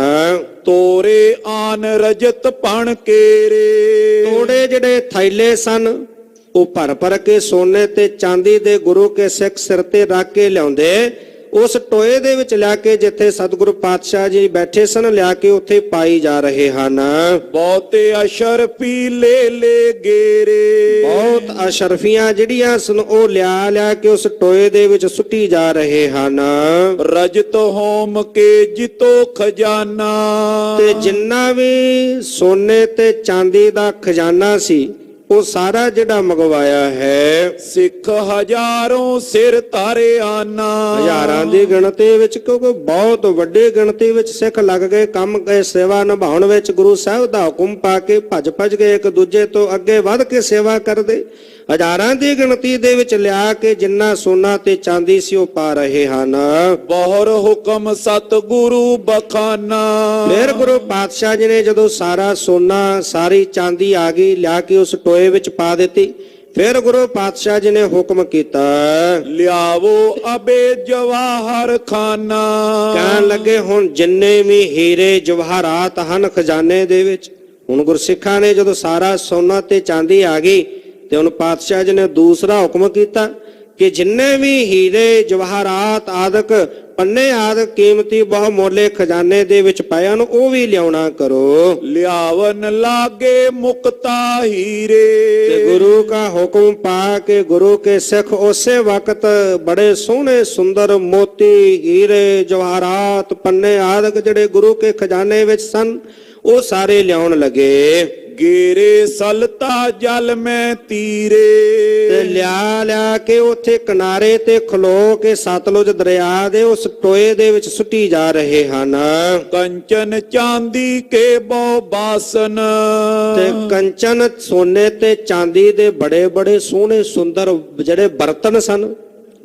ਤੋਰੇ ਆਨ ਰਜਤ ਪਣ ਕੇਰੇ। ਤੋੜੇ ਜਿਹੜੇ ਥੈਲੇ ਸਨ ਉਹ ਭਰ ਭਰ ਕੇ ਸੋਨੇ ਤੇ ਚਾਂਦੀ ਦੇ ਗੁਰੂ ਕੇ ਸਿੱਖ ਸਿਰ ਤੇ ਰੱਖ ਕੇ ਲਿਆਉਂਦੇ। ਉਸ ਟੋਏ ਦੇ ਵਿੱਚ ਲਿਆ ਕੇ ਜਿੱਥੇ ਸਤਿਗੁਰੂ ਪਾਤਸ਼ਾਹ ਜੀ ਬੈਠੇ ਸਨ, ਲਿਆ ਕੇ ਉੱਥੇ ਪਾਈ ਜਾ ਰਹੇ ਹਨ। ਬਹੁਤੇ ਅਸ਼ਰ ਪੀਲੇ ਲੈ ਗੇਰੇ। ਬਹੁਤ ਅਸ਼ਰਫੀਆਂ ਜਿਹੜੀਆਂ ਸਨ ਉਹ ਲਿਆ ਕੇ ਉਸ ਟੋਏ ਦੇ ਵਿੱਚ ਸੁੱਟੀ ਜਾ ਰਹੇ ਹਨ। ਰਜਤ ਹੋਮ ਕੇ ਜਿਤੋ ਖਜ਼ਾਨਾ। ਤੇ ਜਿੰਨਾ ਵੀ ਸੋਨੇ ਤੇ ਚਾਂਦੀ ਦਾ ਖਜ਼ਾਨਾ ਸੀ ਉਹ ਸਾਰਾ ਜਿਹੜਾ ਮੰਗਵਾਇਆ ਹੈ। ਸਿੱਖ ਹਜ਼ਾਰੋਂ ਸਿਰ ਧਾਰੇ ਆਨਾ। ਹਜ਼ਾਰਾਂ ਦੀ ਗਿਣਤੀ ਵਿੱਚ, ਕਿਉਂਕਿ ਬਹੁਤ ਵੱਡੀ ਗਿਣਤੀ ਵਿੱਚ ਸਿੱਖ ਲੱਗ ਗਏ ਕੰਮ ਗਏ ਸੇਵਾ ਨਿਭਾਉਣ ਵਿੱਚ। ਗੁਰੂ ਸਾਹਿਬ ਦਾ ਹੁਕਮ ਪਾ ਕੇ ਭੱਜ ਗਏ, ਇੱਕ ਦੂਜੇ ਤੋਂ ਅੱਗੇ ਵੱਧ ਕੇ ਸੇਵਾ ਕਰਦੇ। ਹਜ਼ਾਰਾਂ ਦੀ ਗਿਣਤੀ ਦੇ ਵਿੱਚ ਲਿਆ ਕੇ ਜਿੰਨਾ ਸੋਨਾ ਤੇ ਚਾਂਦੀ ਸੀ ਉਹ ਪਾ ਰਹੇ ਹਨ। ਬਹੁਰ ਹੁਕਮ ਸਤਿਗੁਰੂ ਬਖਾਨਾ। ਫਿਰ ਗੁਰੂ ਪਾਤਸ਼ਾਹ ਜੀ ਨੇ ਜਦੋਂ ਸਾਰਾ ਸੋਨਾ ਸਾਰੀ ਚਾਂਦੀ ਆ ਗਈ, ਲਿਆ ਕੇ ਉਸ ਟੋਏ ਵਿੱਚ ਪਾ ਦਿੱਤੀ। ਫਿਰ ਗੁਰੂ ਪਾਤਸ਼ਾਹ ਜੀ ਨੇ ਹੁਕਮ ਕੀਤਾ, ਲਿਆਵੋ ਅਬੇ ਜਵਾਹਰ ਖਾਨਾ। ਕਹਿਣ ਲੱਗੇ ਹੁਣ ਜਿੰਨੇ ਵੀ ਹੀਰੇ ਜਵਾਹਰਾਤ ਹਨ ਖਜ਼ਾਨੇ ਦੇ ਵਿੱਚ। ਹੁਣ ਗੁਰਸਿੱਖਾਂ ਨੇ ਜਦੋਂ ਸਾਰਾ ਸੋਨਾ ਤੇ ਚਾਂਦੀ ਆ ਗਈ ਤੇ ਹੁਣ ਪਾਤਸ਼ਾਹ ਜੀ ਨੇ ਦੂਸਰਾ ਹੁਕਮ ਕੀਤਾ ਕਿ ਜਿੰਨੇ ਵੀ ਹੀਰੇ ਜਵਾਹਰਾਤ ਆਦਿਕ ਪੰਨੇ ਆਦਿਕ ਕੀਮਤੀ ਬਹੁ ਮੋਲੇ ਖਜ਼ਾਨੇ ਦੇ ਵਿੱਚ ਪਏ ਹਨ ਉਹ ਵੀ ਲਿਆਉਣਾ ਕਰੋ। ਲਿਆਵਨ ਲਾਗੇ ਮੁਕਤਾ ਹੀਰੇ। ਤੇ ਗੁਰੂ ਕਾ ਹੁਕਮ ਪਾ ਕੇ ਗੁਰੂ ਕੇ ਸਿੱਖ ਉਸੇ ਵਕਤ ਬੜੇ ਸੋਹਣੇ ਸੁੰਦਰ ਮੋਤੀ ਹੀਰੇ ਜਵਾਹਰਾਤ ਪੰਨੇ ਆਦਿਕ ਜਿਹੜੇ ਗੁਰੂ ਕੇ ਖਜ਼ਾਨੇ ਵਿੱਚ ਸਨ ਉਹ ਸਾਰੇ ਲਿਆਉਣ ਲੱਗੇ। ਗੇਰੇ ਸਲਤਾ ਜਲ ਮੈਂ ਤੀਰੇ। ਤੇ ਲਿਆ ਕੇ ਉੱਥੇ ਕਿਨਾਰੇ ਤੇ ਖਲੋ ਕੇ ਸਤਲੁਜ ਦਰਿਆ ਦੇ ਉਸ ਟੋਏ ਦੇ ਵਿੱਚ ਸੁੱਟੀ ਜਾ ਰਹੇ ਹਨ। ਕੰਚਨ ਚਾਂਦੀ ਕੇ ਬਹੁ ਬਾਸਨ। ਤੇ ਕੰਚਨ ਸੋਨੇ ਤੇ ਚਾਂਦੀ ਦੇ ਬੜੇ ਬੜੇ ਸੋਹਣੇ ਸੁੰਦਰ ਜਿਹੜੇ ਬਰਤਨ ਸਨ।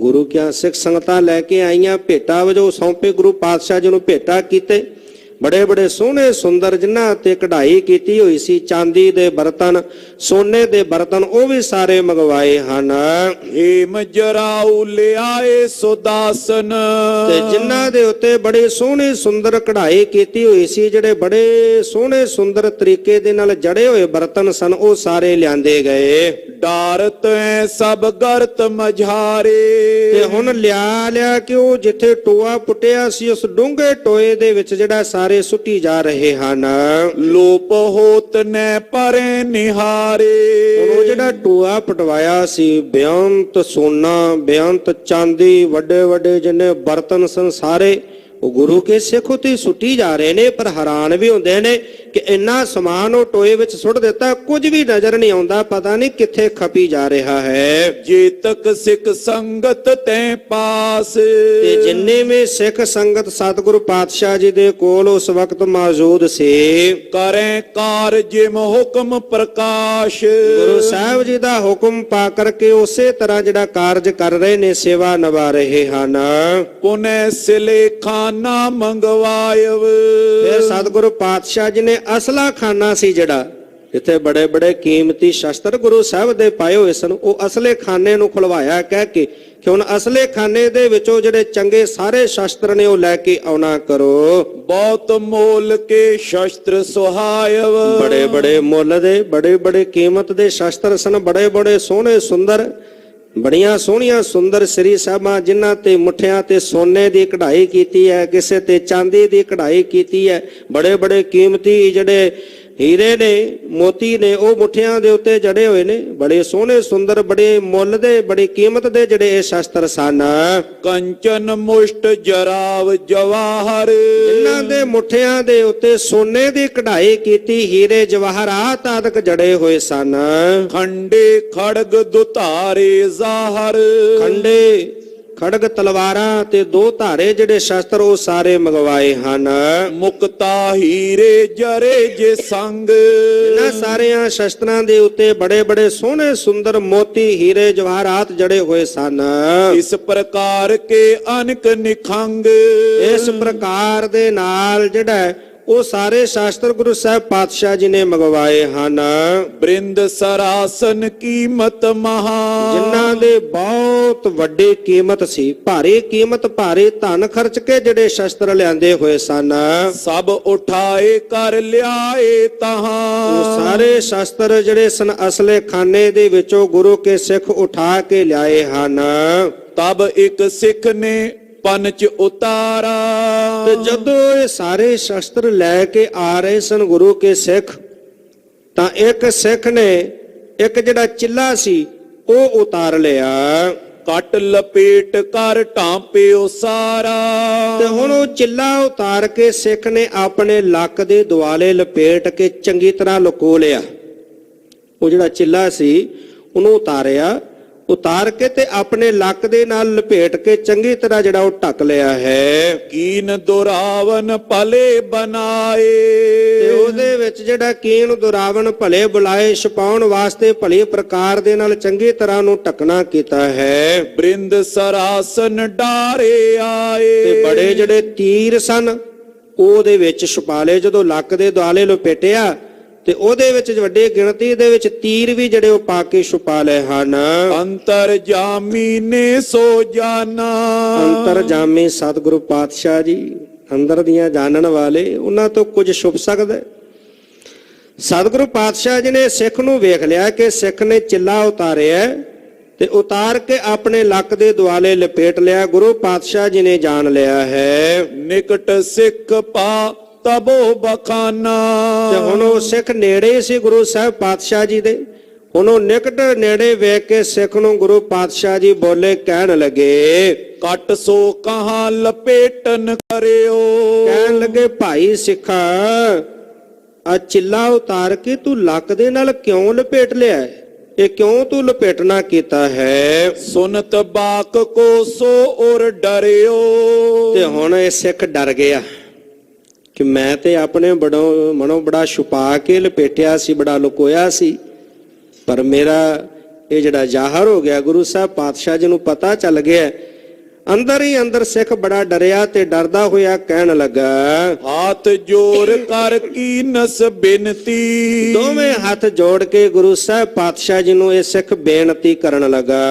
ਗੁਰੂ ਕਿਆ ਸਿੱਖ ਸੰਗਤਾਂ ਲੈ ਕੇ ਆਈਆਂ ਭੇਟਾ ਵਜੋਂ ਸੌਂਪੇ ਗੁਰੂ ਪਾਤਸ਼ਾਹ ਜੀ ਨੂੰ ਭੇਟਾ ਕੀਤੇ। ਬੜੇ ਬੜੇ ਸੋਹਣੇ ਸੁੰਦਰ ਜਿਨ੍ਹਾਂ ਤੇ ਕਢਾਈ ਕੀਤੀ ਹੋਈ ਸੀ ਚਾਂਦੀ ਦੇ ਬਰਤਨ ਸੋਨੇ ਦੇ ਬਰਤਨ ਉਹ ਵੀ ਸਾਰੇ ਮੰਗਵਾਏ ਹਨ। ਏਮ ਜਰਾਉ ਲਿਆਏ ਸੁਦਾਸਨ। ਤੇ ਜਿਨ੍ਹਾਂ ਦੇ ਉੱਤੇ ਬੜੇ ਸੋਹਣੇ ਸੁੰਦਰ ਕਢਾਈ ਕੀਤੀ ਹੋਈ ਸੀ ਜਿਹੜੇ ਬੜੇ ਸੋਹਣੇ ਸੁੰਦਰ ਤਰੀਕੇ ਦੇ ਨਾਲ ਜੜੇ ਹੋਏ ਬਰਤਨ ਸਨ ਉਹ ਸਾਰੇ ਲਿਆਂਦੇ ਗਏ। ਡਾਰਤ ਐ ਸਭ ਗਰਤ ਮਝਾਰੇ। ਤੇ ਹੁਣ ਲਿਆ ਕੇ ਉਹ ਜਿੱਥੇ ਟੋਆ ਪੁੱਟਿਆ ਸੀ ਉਸ ਡੂੰਘੇ ਟੋਏ ਦੇ ਵਿੱਚ ਜਿਹੜਾ ਸਾਰੇ ਸੁੱਟੀ ਜਾ ਰਹੇ ਹਨ। ਲੋਪ ਹੋਤ ਨੈ ਪਰੇ ਨਿਹਾਰੇ। ਉਹ ਜਿਹੜਾ ਟੋਆ ਪਟਵਾਇਆ ਸੀ ਬੇਅੰਤ ਸੋਨਾ ਬੇਅੰਤ ਚਾਂਦੀ ਵੱਡੇ ਵੱਡੇ ਜਿੰਨੇ ਬਰਤਨ ਸਨ ਸਾਰੇ ਉਹ ਗੁਰੂ ਕੇ ਸਿੱਖ ਉਤੇ ਸੁੱਟੀ ਜਾ ਰਹੇ ਨੇ। ਪਰ ਹੈਰਾਨ ਵੀ ਹੁੰਦੇ ਨੇ ਕਿ ਇੰਨਾ ਸਮਾਨ ਉਹ ਟੋਏ ਵਿੱਚ ਸੁੱਟ ਦਿੱਤਾ ਕੁਝ ਵੀ ਨਜ਼ਰ ਨਹੀਂ ਆਉਂਦਾ ਪਤਾ ਨਹੀਂ ਕਿੱਥੇ ਖਪੀ ਜਾ ਰਿਹਾ ਹੈ। ਜੇ ਤੱਕ ਸਿੱਖ ਸੰਗਤ ਤੈ ਪਾਸ। ਤੇ ਜਿੰਨੇ ਵੀ ਸਿੱਖ ਸੰਗਤ ਸਤਿਗੁਰੂ ਪਾਤਸ਼ਾਹ ਜੀ ਦੇ ਕੋਲ ਉਸ ਵਕਤ ਮੌਜੂਦ ਸੀ ਕਰੇ ਕਾਰ ਜਿਮ ਹੁਕਮ ਪ੍ਰਕਾਸ਼। ਗੁਰੂ ਸਾਹਿਬ ਜੀ ਦਾ ਹੁਕਮ ਪਾ ਕਰਕੇ ਉਸੇ ਤਰ੍ਹਾਂ ਜਿਹੜਾ ਕਾਰਜ ਕਰ ਰਹੇ ਨੇ ਸੇਵਾ ਨਿਭਾ ਰਹੇ ਹਨ। ਪੁਨੇ ਸਿਲੇ ਖਾਨਾ ਮੰਗਵਾਇਵ। ਫਿਰ ਸਤਿਗੁਰੂ ਪਾਤਸ਼ਾਹ ਜੀ ਨੇ ਅਸਲਾ ਖਾਨਾ ਸੀ ਜਿਹੜਾ ਜਿੱਥੇ ਬੜੇ ਬੜੇ ਕੀਮਤੀ ਸ਼ਸਤਰ ਗੁਰੂ ਸਾਹਿਬ ਦੇ ਪਾਏ ਹੋਏ ਸਨ ਉਹ ਅਸਲੇ ਖਾਨੇ ਨੂੰ ਖੁਲਵਾਇਆ ਕਹਿ ਕੇ ਕਿ ਹੁਣ ਅਸਲੇ ਖਾਨੇ ਦੇ ਵਿੱਚੋਂ ਜਿਹੜੇ ਚੰਗੇ ਸਾਰੇ ਸ਼ਸਤਰ ਨੇ ਉਹ ਲੈ ਕੇ ਆਉਣਾ ਕਰੋ। ਬਹੁਤ ਮੋਲ ਕੇ ਸ਼ਸਤਰ ਸੁਹਾਇਵ। ਬੜੇ ਬੜੇ ਮੁੱਲ ਦੇ ਬੜੇ ਬੜੇ ਕੀਮਤ ਦੇ ਸ਼ਸਤਰ ਸਨ ਬੜੇ ਬੜੇ ਸੋਹਣੇ ਸੁੰਦਰ ਬੜੀਆਂ ਸੋਹਣੀਆਂ ਸੁੰਦਰ ਸ੍ਰੀ ਸਾਹਿਬਾਂ ਜਿਨ੍ਹਾਂ ਤੇ ਮੁੱਠਿਆਂ ਤੇ ਸੋਨੇ ਦੀ ਕਢਾਈ ਕੀਤੀ ਹੈ ਕਿਸੇ ਤੇ ਚਾਂਦੀ ਦੀ ਕਢਾਈ ਕੀਤੀ ਹੈ। ਬੜੇ ਬੜੇ ਕੀਮਤੀ ਜਿਹੜੇ ਹੀਰੇ ਨੇ ਮੋਤੀ ਨੇ ਉਹ ਮੁੱਠਿਆਂ ਦੇ ਉੱਤੇ ਜੜੇ ਹੋਏ ਨੇ। ਬੜੇ ਸੋਹਣੇ ਸੁੰਦਰ ਬੜੇ ਮੁੱਲ ਦੇ ਬੜੀ ਕੀਮਤ ਦੇ ਜਿਹੜੇ ਇਹ ਸ਼ਸਤਰ ਸਨ। ਕੰਚਨ ਮੁਸ਼ਟ ਜਰਾਵ ਜਵਾਹਰ। ਜਿਨ੍ਹਾਂ ਦੇ ਮੁੱਠਿਆਂ ਦੇ ਉੱਤੇ ਸੋਨੇ ਦੀ ਕਢਾਈ ਕੀਤੀ ਹੀਰੇ ਜਵਾਹਰਾਤ ਆਦਿਕ ਜੜੇ ਹੋਏ ਸਨ। ਖੰਡੇ ਖੜਗ ਦੁਧਾਰੇ ਜ਼ਾਹਰ। ਖੜਗ ਤਲਵਾਰਾਂ ਤੇ ਦੋ ਧਾਰੇ ਜਿਹੜੇ ਸ਼ਸਤਰ ਉਹ ਸਾਰੇ ਮੰਗਵਾਏ ਹਨ। ਮੁਕਤਾ ਹੀਰੇ ਜਰੇ ਜੇ ਸੰਗ, ਇਹਨਾਂ ਸਾਰਿਆਂ ਸ਼ਸਤਰਾਂ ਦੇ ਉੱਤੇ ਬੜੇ ਬੜੇ ਸੋਹਣੇ ਸੁੰਦਰ ਮੋਤੀ ਹੀਰੇ ਜਵਾਹਰਾਤ ਜੜੇ ਹੋਏ ਸਨ। ਇਸ ਪ੍ਰਕਾਰ ਕੇ ਅਨਕ ਨਿਖੰਗ, ਇਸ ਪ੍ਰਕਾਰ ਦੇ ਨਾਲ ਜਿਹੜਾ ਉਹ ਸਾਰੇ ਸ਼ਾਸਤਰ ਗੁਰੂ ਸਾਹਿਬ ਪਾਤਸ਼ਾਹ ਜੀ ਨੇ ਮੰਗਵਾਏ ਹਨ। ਬ੍ਰਿੰਦ ਸਰਾਸਨ ਕੀਮਤ ਮਹਾ, ਜਿਨ੍ਹਾਂ ਦੇ ਬਹੁਤ ਵੱਡੀ ਕੀਮਤ ਸੀ, ਭਾਰੀ ਕੀਮਤ, ਭਾਰੀ ਧਨ ਖਰਚ ਕੇ ਜਿਹੜੇ ਸ਼ਸਤਰ ਲਿਆਂਦੇ ਹੋਏ ਸਨ। ਸਭ ਉਠਾਏ ਕਰ ਲਿਆਏ ਤਹਾਂ, ਉਹ ਸਾਰੇ ਸ਼ਸਤਰ ਜਿਹੜੇ ਸਨ ਅਸਲੇ ਖਾਨੇ ਦੇ ਵਿੱਚੋਂ ਗੁਰੂ ਕੇ ਸਿੱਖ ਉਠਾ ਕੇ ਲਿਆਏ ਹਨ। ਤਬ ਇੱਕ ਸਿੱਖ ਨੇ ਪੰਚ ਉਤਾਰਾ, ਤੇ ਜਦੋਂ ਇਹ ਸਾਰੇ ਸ਼ਸਤਰ ਲੈ ਕੇ ਆ ਰਹੇ ਸਨ ਗੁਰੂ ਕੇ ਸਿੱਖ, ਤਾਂ ਇੱਕ ਸਿੱਖ ਨੇ ਇੱਕ ਜਿਹੜਾ ਚਿੱਲਾ ਸੀ ਉਹ ਉਤਾਰ ਲਿਆ। ਕੱਟ ਲਪੇਟ ਕਰ ਢਾਂਪਿਓ ਸਾਰਾ, ਤੇ ਹੁਣ ਉਹ ਚਿੱਲਾ ਉਤਾਰ ਕੇ ਸਿੱਖ ਨੇ ਆਪਣੇ ਲੱਕ ਦੇ ਦੁਆਲੇ ਲਪੇਟ ਕੇ ਚੰਗੀ ਤਰ੍ਹਾਂ ਲੁਕੋ ਲਿਆ। ਉਹ ਜਿਹੜਾ ਚਿੱਲਾ ਸੀ ਉਹਨੂੰ ਉਤਾਰਿਆ, ਉਤਾਰ ਕੇ ਤੇ ਆਪਣੇ ਲੱਕ ਦੇ ਨਾਲ ਲਪੇਟ ਕੇ ਚੰਗੀ ਤਰ੍ਹਾਂ ਜਿਹੜਾ ਉਹ ਢੱਕ ਲਿਆ ਹੈ। ਕੀਨ ਦੁਰਾਵਨ ਭਲੇ ਬਣਾਏ, ਤੇ ਉਹਦੇ ਵਿੱਚ ਜਿਹੜਾ ਕੀਨ ਦੁਰਾਵਨ ਭਲੇ ਬੁਲਾਏ, ਛਪਾਉਣ ਵਾਸਤੇ ਭਲੀ ਪ੍ਰਕਾਰ ਦੇ ਨਾਲ ਚੰਗੀ ਤਰ੍ਹਾਂ ਨੂੰ ਢੱਕਣਾ ਕੀਤਾ ਹੈ। ਬ੍ਰਿੰਦ ਸਰਾਸਨ ਡਾਰੇ ਆਏ, ਤੇ ਬੜੇ ਜਿਹੜੇ ਤੀਰ ਸਨ ਉਹਦੇ ਵਿੱਚ ਛੁਪਾ ਲਏ। ਜਦੋਂ ਲੱਕ ਦੇ ਦੁਆਲੇ ਲਪੇਟਿਆ ਤੇ ਉਹਦੇ ਵਿੱਚ ਵੱਡੀ ਗਿਣਤੀ ਦੇ ਵਿੱਚ ਤੀਰ ਵੀ ਜਿਹੜੇ ਉਹ ਪਾ ਕੇ ਛੁਪਾ ਲਏ ਹਨ। ਅੰਤਰ ਜਾਮੀ ਨੇ ਸੋ ਜਾਣਾ, ਅੰਤਰ ਜਾਮੀ ਸਤਿਗੁਰੂ ਪਾਤਸ਼ਾਹ ਜੀ ਅੰਦਰ ਦੀਆਂ ਜਾਣਨ ਵਾਲੇ, ਉਹਨਾਂ ਤੋਂ ਕੁਝ ਛੁਪ ਸਕਦਾ। ਸਤਿਗੁਰੂ ਪਾਤਸ਼ਾਹ ਜੀ ਨੇ ਸਿੱਖ ਨੂੰ ਵੇਖ ਲਿਆ ਕਿ ਸਿੱਖ ਨੇ ਚਿੱਲਾ ਉਤਾਰਿਆ ਤੇ ਉਤਾਰ ਕੇ ਆਪਣੇ ਲੱਕ ਦੇ ਦੁਆਲੇ ਲਪੇਟ ਲਿਆ। ਗੁਰੂ ਪਾਤਸ਼ਾਹ ਜੀ ਨੇ ਜਾਣ ਲਿਆ ਹੈ। ਨਿਕਟ ਸਿੱਖ ਪਾ ਤਬੋ ਬਖਾਨਾ, ਤੇ ਹੁਣ ਉਹ ਸਿੱਖ ਨੇੜੇ ਸੀ ਗੁਰੂ ਸਾਹਿਬ ਪਾਤਸ਼ਾਹ ਜੀ ਦੇ। ਹੁਣ ਉਹ ਨਿਕਟ ਨੇੜੇ ਵੇਖ ਕੇ ਸਿੱਖ ਨੂੰ ਗੁਰੂ ਪਾਤਸ਼ਾਹ ਜੀ ਬੋਲੇ, ਕਹਿਣ ਲੱਗੇ, ਕੱਟ ਸੋ ਕਹਾਂ ਲਪੇਟਨ ਕਰਿਓ। ਕਹਿਣ ਲੱਗੇ, ਭਾਈ ਸਿੱਖਾ, ਆ ਚਿੱਲਾ ਉਤਾਰ ਕੇ ਤੂੰ ਲੱਕ ਦੇ ਨਾਲ ਕਿਉਂ ਲਪੇਟ ਲਿਆ? ਇਹ ਕਿਉਂ ਤੂੰ ਲਪੇਟਣਾ ਕੀਤਾ ਹੈ? ਸੁਨਤ ਬਾਕ ਕੋ ਸੋ ਔਰ ਡਰਿਓ। ਤੇ ਹੁਣ ਇਹ ਸਿੱਖ ਡਰ ਗਿਆ ਕਿ ਮੈਂ ਤੇ ਆਪਣੇ ਮਨੋਂ ਬੜਾ ਛੁਪਾ ਕੇ ਲਪੇਟਿਆ ਸੀ, ਬੜਾ ਲੁਕੋਇਆ ਸੀ, ਪਰ ਮੇਰਾ ਇਹ ਜਿਹੜਾ ਜ਼ਾਹਰ ਹੋ ਗਿਆ, ਗੁਰੂ ਸਾਹਿਬ ਪਾਤਸ਼ਾਹ ਜੀ ਨੂੰ ਪਤਾ ਚੱਲ ਗਿਆ। ਅੰਦਰ ਹੀ ਅੰਦਰ ਸਿੱਖ ਬੜਾ ਡਰਿਆ ਤੇ ਡਰਦਾ ਹੋਇਆ ਕਹਿਣ ਲੱਗਾ, ਹੱਥ ਜੋੜ ਕਰ ਕੀਨਸ ਬੇਨਤੀ। ਦੋਵੇਂ ਹੱਥ ਜੋੜ ਕੇ ਗੁਰੂ ਸਾਹਿਬ ਪਾਤਸ਼ਾਹ ਜੀ ਨੂੰ ਇਹ ਸਿੱਖ ਬੇਨਤੀ ਕਰਨ ਲੱਗਾ,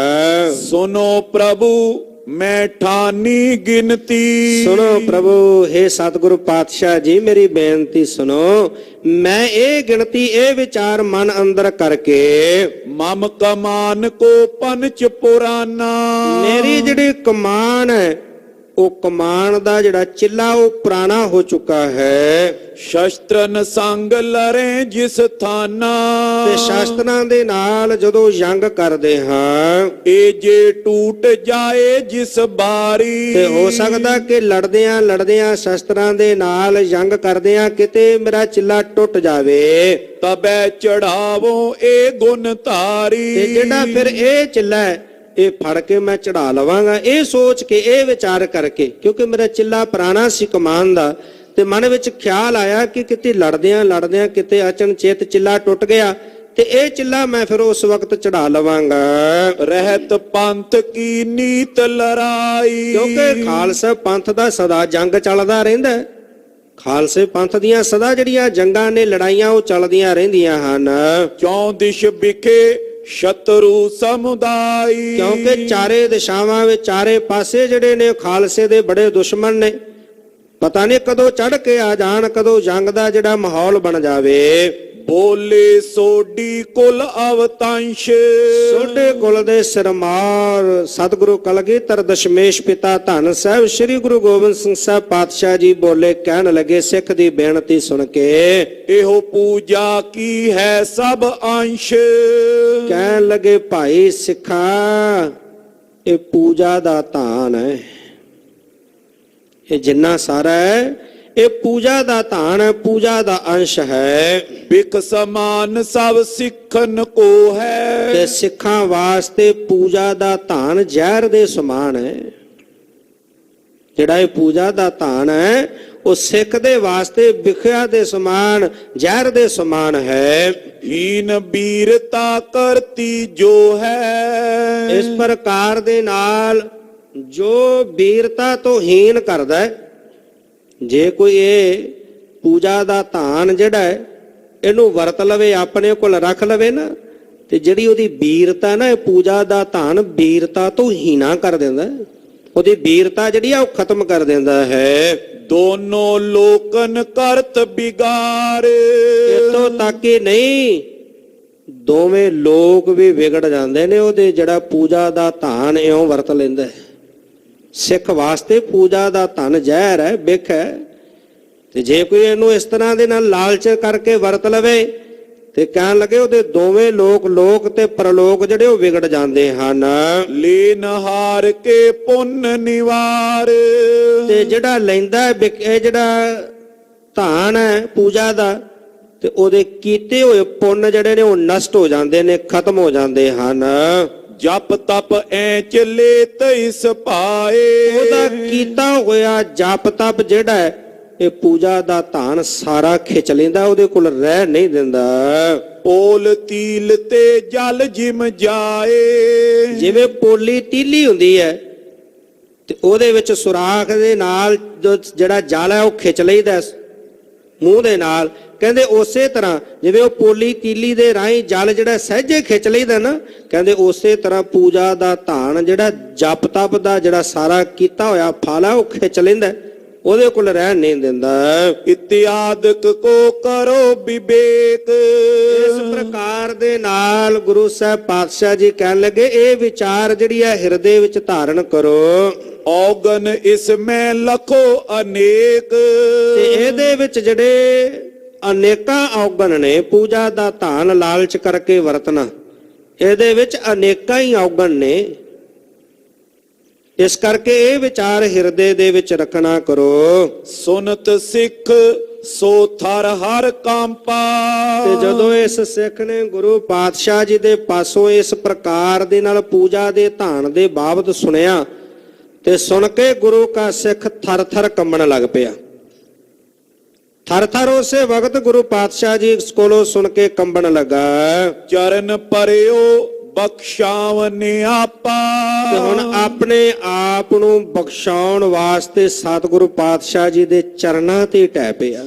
ਸੁਨੋ ਪ੍ਰਭੂ ਮੈਂ ਠਾਨੀ ਗਿਣਤੀ। ਸੁਣੋ ਪ੍ਰਭੂ, हे ਸਤਿਗੁਰੂ ਪਾਤਸ਼ਾਹ ਜੀ ਮੇਰੀ ਬੇਨਤੀ ਸੁਣੋ। ਮੈਂ ਇਹ ਗਿਣਤੀ, ਇਹ ਵਿਚਾਰ ਮਨ ਅੰਦਰ ਕਰਕੇ, ਮਮ ਕਮਾਨ ਕੋ ਪੰਚ ਪੁਰਾਨਾ, ਮੇਰੀ ਜਿਹੜੀ ਕਮਾਨ ਹੈ ਉਹ ਕਮਾਨ ਦਾ ਜਿਹੜਾ ਚਿੱਲਾ ਉਹ ਪੁਰਾਣਾ ਹੋ ਚੁੱਕਾ ਹੈ। ਸ਼ਸਤਰਨ ਸੰਗ ਲਰੇ ਜਿਸ ਥਾਨਾ, ਤੇ ਸ਼ਸਤਰਾਂ ਦੇ ਨਾਲ ਜਦੋਂ ਜੰਗ ਕਰਦੇ ਹਾਂ, ਇਹ ਜੇ ਟੂਟ ਜਾਏ ਜਿਸ ਬਾਰੀ। ਤੇ ਹੋ ਸਕਦਾ ਕਿ ਲੜਦਿਆਂ ਲੜਦਿਆਂ ਸ਼ਸਤਰਾਂ ਦੇ ਨਾਲ ਜੰਗ ਕਰਦਿਆਂ ਕਿਤੇ ਮੇਰਾ ਚਿੱਲਾ ਟੁੱਟ ਜਾਵੇ। ਤਬੈ ਚੜਾਵੋ ਇਹ ਗੁਣ ਧਾਰੀ। ਤੇ ਜਿਹੜਾ ਫਿਰ ਇਹ ਚਿੱਲਾ ਹੈ ਇਹ ਫੜ ਕੇ ਮੈਂ ਚੜਾ ਲਵਾਂਗਾ, ਇਹ ਸੋਚ ਕੇ, ਇਹ ਵਿਚਾਰ ਕਰਕੇ, ਕਿਉਂਕਿ ਮੇਰਾ ਚਿੱਲਾ ਪੁਰਾਣਾ ਸੀ ਕਮਾਨ ਦਾ, ਤੇ ਮਨ ਵਿੱਚ ਖਿਆਲ ਆਇਆ ਕਿ ਕਿਤੇ ਲੜਦਿਆਂ ਲੜਦਿਆਂ ਕਿਤੇ ਅਚਨਚੇਤ ਚਿੱਲਾ ਟੁੱਟ ਗਿਆ ਤੇ ਇਹ ਚਿੱਲਾ ਮੈਂ ਫਿਰ ਉਸ ਵਕਤ ਚੜਾ ਲਵਾਂਗਾ। ਰਹਿਤ ਪੰਥ ਕੀ ਨੀਤ ਲੜਾਈ, ਕਿਉਂਕਿ ਖਾਲਸਾ ਪੰਥ ਦਾ ਸਦਾ ਜੰਗ ਚੱਲਦਾ ਰਹਿੰਦਾ ਹੈ। ਖਾਲਸੇ ਪੰਥ ਦੀਆਂ ਸਦਾ ਜਿਹੜੀਆਂ ਜੰਗਾਂ ਨੇ, ਲੜਾਈਆਂ ਉਹ ਚੱਲਦੀਆਂ ਰਹਿੰਦੀਆਂ ਹਨ। ਚੌਂ ਦਿਸ਼ ਵਿਖੇ ਸ਼ਤਰੂ ਸਮੁਦਾਈ, ਕਿਉਂਕਿ ਚਾਰੇ ਦਿਸ਼ਾਵਾਂ ਵਿੱਚ, ਚਾਰੇ ਪਾਸੇ ਜਿਹੜੇ ਨੇ ਖਾਲਸੇ ਦੇ ਬੜੇ ਦੁਸ਼ਮਣ ਨੇ। ਪਤਾ ਨਹੀਂ ਕਦੋਂ ਚੜ ਕੇ ਆ ਜਾਣ, ਕਦੋਂ ਜੰਗ ਦਾ ਜਿਹੜਾ ਮਾਹੌਲ ਬਣ ਜਾਵੇ। ਬੋਲੇ ਸੋਡੀ ਕੁਲ ਅਵਤੰਸ਼, ਸੋਡੇ ਕੁਲ ਦੇ ਸਿਰਮਾਰ ਸਤਿਗੁਰੂ ਕਲਗੀਧਰ ਦਸ਼ਮੇਸ਼ ਪਿਤਾ ਧੰਨ ਸਾਹਿਬ ਸ੍ਰੀ ਗੁਰੂ ਗੋਬਿੰਦ ਸਿੰਘ ਸਾਹਿਬ ਪਾਤਸ਼ਾਹ ਜੀ ਬੋਲੇ, ਕਹਿਣ ਲੱਗੇ ਸਿੱਖ ਦੀ ਬੇਨਤੀ ਸੁਣ ਕੇ, ਇਹੋ ਪੂਜਾ ਕੀ ਹੈ ਸਭ ਅੰਸ਼। ਕਹਿਣ ਲੱਗੇ, ਭਾਈ ਸਿੱਖਾ, ਇਹ ਪੂਜਾ ਦਾ ਧਾਨ ਹੈ। ਇਹ ਜਿੰਨਾ ਸਾਰਾ ਹੈ ਇਹ ਪੂਜਾ ਦਾ ਧਾਨ ਹੈ, ਪੂਜਾ ਦਾ ਅੰਸ਼ ਹੈ। ਬਿਕ ਸਮਾਨ ਸਭ ਸਿੱਖਨ ਕੋ ਹੈ, ਤੇ ਸਿੱਖਾਂ ਵਾਸਤੇ ਪੂਜਾ ਦਾ ਧਾਨ ਜ਼ਹਿਰ ਦੇ ਸਮਾਨ ਹੈ। ਜਿਹੜਾ ਇਹ ਪੂਜਾ ਦਾ ਧਾਨ ਹੈ ਉਹ ਸਿੱਖ ਦੇ ਵਾਸਤੇ ਵਿਖਿਆ ਦੇ ਸਮਾਨ, ਜ਼ਹਿਰ ਦੇ ਸਮਾਨ ਹੈ। ਹੀਨ ਬੀਰਤਾ ਕਰਤੀ ਜੋ ਹੈ। ਇਸ ਪ੍ਰਕਾਰ ਦੇ ਨਾਲ ਜੋ ਬੀਰਤਾ ਤੋਂ ਹੀਨ ਕਰਦਾ ਹੈ, ਜੇ ਕੋਈ ਇਹ ਪੂਜਾ ਦਾ ਧਾਨ ਜਿਹੜਾ ਹੈ ਇਹਨੂੰ ਵਰਤ ਲਵੇ, ਆਪਣੇ ਕੋਲ ਰੱਖ ਲਵੇ ਨਾ, ਤੇ ਜਿਹੜੀ ਉਹਦੀ ਬੀਰਤਾ ਨਾ, ਇਹ ਪੂਜਾ ਦਾ ਧਾਨ ਬੀਰਤਾ ਤੋਂ ਹੀਣਾ ਕਰ ਦਿੰਦਾ ਹੈ। ਉਹਦੀ ਬੀਰਤਾ ਜਿਹੜੀ ਆ ਉਹ ਖਤਮ ਕਰ ਦਿੰਦਾ ਹੈ। ਦੋਨੋਂ ਲੋਕਨ ਕਰਤ ਬਿਗਾਰ। ਇਤੋਂ ਤੱਕ ਹੀ ਨਹੀਂ, ਦੋਵੇਂ ਲੋਕ ਵੀ ਵਿਗੜ ਜਾਂਦੇ ਨੇ ਉਹਦੇ ਜਿਹੜਾ ਪੂਜਾ ਦਾ ਧਾਨ ਇਉਂ ਵਰਤ ਲੈਂਦਾ ਹੈ। ਸਿੱਖ ਵਾਸਤੇ ਪੂਜਾ ਦਾ ਧਨ ਜ਼ਹਿਰ ਹੈ, ਬਿਖ ਹੈ, ਤੇ ਜੇ ਕੋਈ ਇਹਨੂੰ ਇਸ ਤਰ੍ਹਾਂ ਦੇ ਨਾਲ ਲਾਲਚ ਕਰਕੇ ਵਰਤ ਲਵੇ ਤੇ ਕਹਿਣ ਲੱਗੇ ਉਹਦੇ ਦੋਵੇਂ ਲੋਕ ਤੇ ਪਰਲੋਕ ਜਿਹੜੇ ਉਹ ਵਿਗੜ ਜਾਂਦੇ ਹਨ। ਲੀਨ ਹਾਰ ਕੇ ਪੁੰਨ ਨਿਵਾਰ। ਤੇ ਜਿਹੜਾ ਲੈਂਦਾ ਇਹ ਜਿਹੜਾ ਧਾਨ ਹੈ ਪੂਜਾ ਦਾ, ਤੇ ਉਹਦੇ ਕੀਤੇ ਹੋਏ ਪੁੰਨ ਜਿਹੜੇ ਨੇ ਉਹ ਨਸ਼ਟ ਹੋ ਜਾਂਦੇ ਨੇ, ਖਤਮ ਹੋ ਜਾਂਦੇ ਹਨ। ਜਪ ਤਪ ਐ ਚੱਲੇ ਤੈਸ ਪਾਏ। ਉਹਦਾ ਕੀਤਾ ਹੋਇਆ ਜਪ ਤਪ ਜਿਹੜਾ ਹੈ ਇਹ ਪੂਜਾ ਦਾ ਧਾਨ ਸਾਰਾ ਖਿੱਚ ਲੈਂਦਾ, ਉਹਦੇ ਕੋਲ ਰਹਿ ਨਹੀਂ ਦਿੰਦਾ। ਪੋਲ ਤੀਲ ਤੇ ਜਲ ਜਿਮ ਜਾਏ। ਜਿਵੇਂ ਪੋਲੀ ਤੀਲੀ ਹੁੰਦੀ ਹੈ ਤੇ ਉਹਦੇ ਵਿੱਚ ਸੁਰਾਖ ਦੇ ਨਾਲ ਜਿਹੜਾ ਜਲ ਹੈ ਉਹ ਖਿੱਚ ਲਈਦਾ ਮੂੰਹ ਦੇ ਨਾਲ, ਕਹਿੰਦੇ ਉਸੇ ਤਰ੍ਹਾਂ ਜਿਵੇਂ ਉਹ ਪੋਲੀ ਤੀਲੀ ਦੇ ਰਾਹੀਂ ਜਲ ਜਿਹੜਾ ਸਹਿਜੇ ਖਿੱਚ ਲਈਦਾ ਨਾ, ਕਹਿੰਦੇ ਉਸੇ ਤਰ੍ਹਾਂ ਪੂਜਾ ਦਾ ਧਾਨ ਜਿਹੜਾ ਜਪ ਤਪ ਦਾ ਜਿਹੜਾ ਸਾਰਾ ਕੀਤਾ ਹੋਇਆ ਫਲ ਹੈ ਉਹ ਖਿੱਚ ਲੈਂਦਾ, ਉਹਦੇ ਕੋਲ ਰਹਿਣ ਨਹੀਂ ਦਿੰਦਾ। ਇਤਿਆਦਿਕ ਕੋ ਕਰੋ ਵਿਵੇਕ। ਇਸ ਪ੍ਰਕਾਰ ਦੇ ਨਾਲ ਗੁਰੂ ਸਾਹਿਬ ਪਾਤਸ਼ਾਹ ਜੀ ਕਹਿਣ ਲੱਗੇ ਇਹ ਵਿਚਾਰ ਜਿਹੜੀ ਹੈ ਹਿਰਦੇ ਵਿੱਚ ਧਾਰਨ ਕਰੋ। ਔਗਨ ਇਸ ਮੈਂ ਲਖੋ ਅਨੇਕ। ਤੇ ਇਹਦੇ ਵਿੱਚ ਜਿਹੜੇ ਅਨੇਕਾਂ ਔਗਣ ਨੇ ਪੂਜਾ ਦਾ ਧਾਨ ਲਾਲਚ ਕਰਕੇ ਵਰਤਣਾ, ਇਹਦੇ ਵਿੱਚ ਅਨੇਕਾਂ ਹੀ ਔਗਣ ਨੇ। ਇਸ ਕਰਕੇ ਇਹ ਵਿਚਾਰ ਹਿਰਦੇ ਦੇ ਵਿੱਚ ਰੱਖਣਾ ਕਰੋ। ਸੁਨਤ ਸਿੱਖ ਸੋ ਥਰ ਹਰ ਕੰਪਾ। ਤੇ ਜਦੋਂ ਇਸ ਸਿੱਖ ਨੇ ਗੁਰੂ ਪਾਤਸ਼ਾਹ ਜੀ ਦੇ ਪਾਸੋਂ ਇਸ ਪ੍ਰਕਾਰ ਦੇ ਨਾਲ ਪੂਜਾ ਦੇ ਧਾਨ ਦੇ ਬਾਬਤ ਸੁਣਿਆ ਤੇ ਸੁਣ ਕੇ ਗੁਰੂ ਕਾ ਸਿੱਖ ਥਰ ਥਰ ਕੰਬਣ ਲੱਗ ਪਿਆ। ਥਰ ਥਰ ਉਸੇ ਵਕਤ ਗੁਰੂ ਪਾਤਸ਼ਾਹ ਜੀ ਕੋਲੋਂ ਸੁਣ ਕੇ ਕੰਬਣ ਲੱਗਾ। ਚਰਨ ਪਰਿਓ ਬਖਸ਼ਾਵਨ ਆਪਾ। ਤੇ ਹੁਣ ਆਪਣੇ ਆਪ ਨੂੰ ਬਖਸ਼ਾਉਣ ਵਾਸਤੇ ਸਤਿਗੁਰੂ ਪਾਤਸ਼ਾਹ ਜੀ ਦੇ ਚਰਨਾਂ ਤੇ ਟਹਿ ਪਿਆ।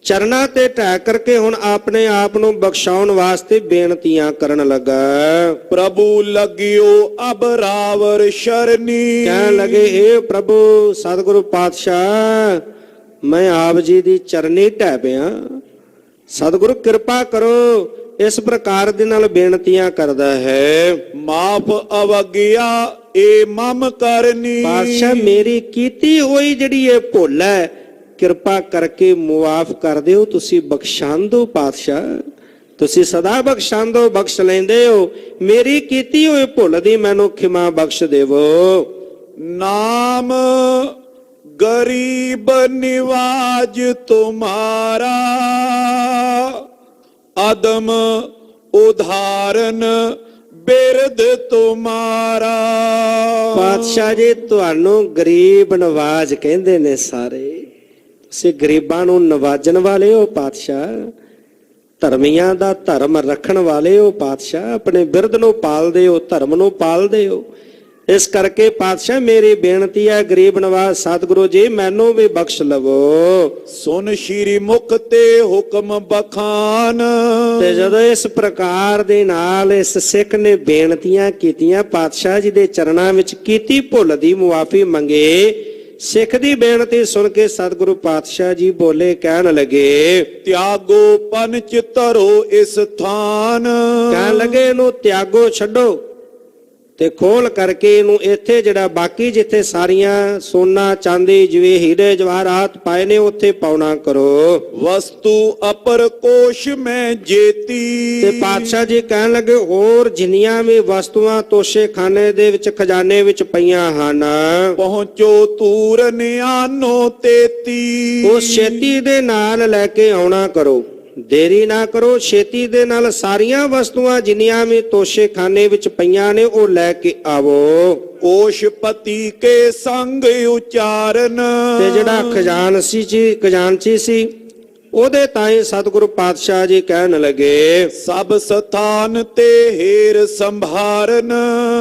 ਚਰਨਾਂ ਤੇ ਟਹਿ ਕਰਕੇ ਹੁਣ ਆਪਣੇ ਆਪ ਨੂੰ ਬਖਸ਼ਾਉਣ ਵਾਸਤੇ ਬੇਨਤੀਆਂ ਕਰਨ ਲੱਗਾ। ਪ੍ਰਭੂ ਲਗਿਓ ਅਬ ਰਾਵਰ ਸ਼ਰਨੀ। ਕਹਿਣ ਲੱਗੇ ਇਹ ਪ੍ਰਭੂ ਸਤਿਗੁਰੂ ਪਾਤਸ਼ਾਹ ਮੈਂ ਆਪ ਜੀ ਦੀ ਚਰਨੀ ਟਹਿ ਪਿਆ, ਸਤਿਗੁਰੂ ਕਿਰਪਾ ਕਰੋ। ਇਸ ਪ੍ਰਕਾਰ ਦੇ ਨਾਲ ਬੇਨਤੀਆਂ ਕਰਦਾ ਹੈ। ਮਾਫ ਅਵਗਿਆ ਏ ਮਮ ਕਰਨੀ। ਪਾਤਸ਼ਾਹ ਮੇਰੀ ਕੀਤੀ ਹੋਈ ਜਿਹੜੀ ਇਹ ਭੁੱਲ ਹੈ ਕਿਰਪਾ ਕਰਕੇ ਮੁਆਫ ਕਰ ਦਿਓ, ਤੁਸੀਂ ਬਖਸ਼ਾਂਦੋ ਪਾਤਸ਼ਾਹ, ਤੁਸੀਂ ਸਦਾ ਬਖਸ਼ਾਂਦੋ, ਬਖਸ਼ ਲੈਂਦੇ ਹੋ। ਮੇਰੀ ਕੀਤੀ ਹੋਈ ਭੁੱਲ ਦੀ ਮੈਨੂੰ ਖਿਮਾ ਬਖਸ਼ ਦੇਵੋ। ਨਾਮ ਗਰੀਬ ਨਿਵਾਜ ਤੁਮਾਰਾ। ਆਦਮ ਉਧਾਰਨ ਬਿਰਧ ਤੁਮਾਰਾ। ਪਾਤਸ਼ਾਹ ਜੀ ਤੁਹਾਨੂੰ ਗਰੀਬ ਨਵਾਜ ਕਹਿੰਦੇ ਨੇ ਸਾਰੇ, ਤੁਸੀਂ ਗਰੀਬਾਂ ਨੂੰ ਨਵਾਜਣ ਵਾਲੇ ਹੋ ਪਾਤਸ਼ਾਹ, ਧਰਮੀਆਂ ਦਾ ਧਰਮ ਰੱਖਣ ਵਾਲੇ ਹੋ ਪਾਤਸ਼ਾਹ, ਆਪਣੇ ਬਿਰਧ ਨੂੰ ਪਾਲਦੇ ਹੋ, ਧਰਮ ਨੂੰ ਪਾਲਦੇ ਹੋ। ਇਸ ਕਰਕੇ ਪਾਤਸ਼ਾਹ ਮੇਰੀ ਬੇਨਤੀ ਹੈ ਗਰੀਬ ਨਵਾਜ ਸਤਿਗੁਰੂ ਜੀ ਮੈਨੂੰ ਵੀ ਬਖਸ਼ ਲਵੋ। ਸੁਨ ਸ਼੍ਰੀ ਮੁਖ ਤੇ ਹੁਕਮ ਬਖਾਨ। ਤੇ ਜਦੋਂ ਇਸ ਪ੍ਰਕਾਰ ਦੇ ਨਾਲ ਇਸ ਸਿੱਖ ਨੇ ਬੇਨਤੀਆਂ ਕੀਤੀਆਂ, ਪਾਤਸ਼ਾਹ ਜੀ ਦੇ ਚਰਨਾਂ ਵਿੱਚ ਕੀਤੀ ਭੁੱਲ ਦੀ ਮੁਆਫੀ ਮੰਗੇ। ਸਿੱਖ ਦੀ ਬੇਨਤੀ ਸੁਣ ਕੇ ਸਤਿਗੁਰੂ ਪਾਤਸ਼ਾਹ ਜੀ ਬੋਲੇ, ਕਹਿਣ ਲੱਗੇ ਤਿਆਗੋ ਪੰਚ ਧਰੋ ਇਸ ਥਾਨ। ਕਹਿਣ ਲੱਗੇ ਇਹਨੂੰ ਤਿਆਗੋ, ਛੱਡੋ ਤੇ ਖੋਲ ਕਰਕੇ ਇਹਨੂੰ ਇੱਥੇ ਜਿਹੜਾ ਬਾਕੀ ਜਿੱਥੇ ਸਾਰੀਆਂ ਸੋਨਾ ਚਾਂਦੀ ਜਿਵੇਂ ਹੀਰੇ ਜਵਾਹਰਾਤ ਪਾਏ ਨੇ ਉੱਥੇ ਪਾਉਣਾ ਕਰੋ। ਵਸਤੂ ਅਪਰ ਕੋਸ਼ ਮੈਂ ਜੇਤੀ। ਤੇ ਪਾਤਸ਼ਾਹ ਜੀ ਕਹਿਣ ਲੱਗੇ ਹੋਰ ਜਿੰਨੀਆਂ ਵੀ ਵਸਤੂਆਂ ਤੋਸ਼ੇ ਖਾਨੇ ਦੇ ਵਿੱਚ ਖਜ਼ਾਨੇ ਵਿੱਚ ਪਈਆਂ ਹਨ, ਪਹੁੰਚੋ ਤੂਰ ਨਿਆਨੋ ਤੇਤੀ। ਉਹ ਛੇਤੀ ਦੇ ਨਾਲ ਲੈ ਕੇ ਆਉਣਾ ਕਰੋ, ਦੇਰੀ ਨਾ ਕਰੋ, ਛੇਤੀ ਦੇ ਨਾਲ ਸਾਰੀਆਂ ਵਸਤੂਆਂ ਜਿੰਨੀਆਂ ਵੀ ਤੋਸ਼ੇ ਖਾਨੇ ਵਿੱਚ ਪਈਆਂ ਨੇ ਉਹ ਲੈ ਕੇ ਆਵੋ। ਕੋਸ਼ਪਤੀ ਕੇ ਸੰਗ ਉਚਾਰਨ। ਤੇ ਜਿਹੜਾ ਖਜ਼ਾਨਚੀ ਸੀ ਉਹਦੇ ਤਾਈਂ ਸਤਿਗੁਰੂ ਪਾਤਸ਼ਾਹ ਜੀ ਕਹਿਣ ਲੱਗੇ, ਸਭ ਸਥਾਨ ਤੇ ਹੀਰ ਸੰਭਾਰਨ।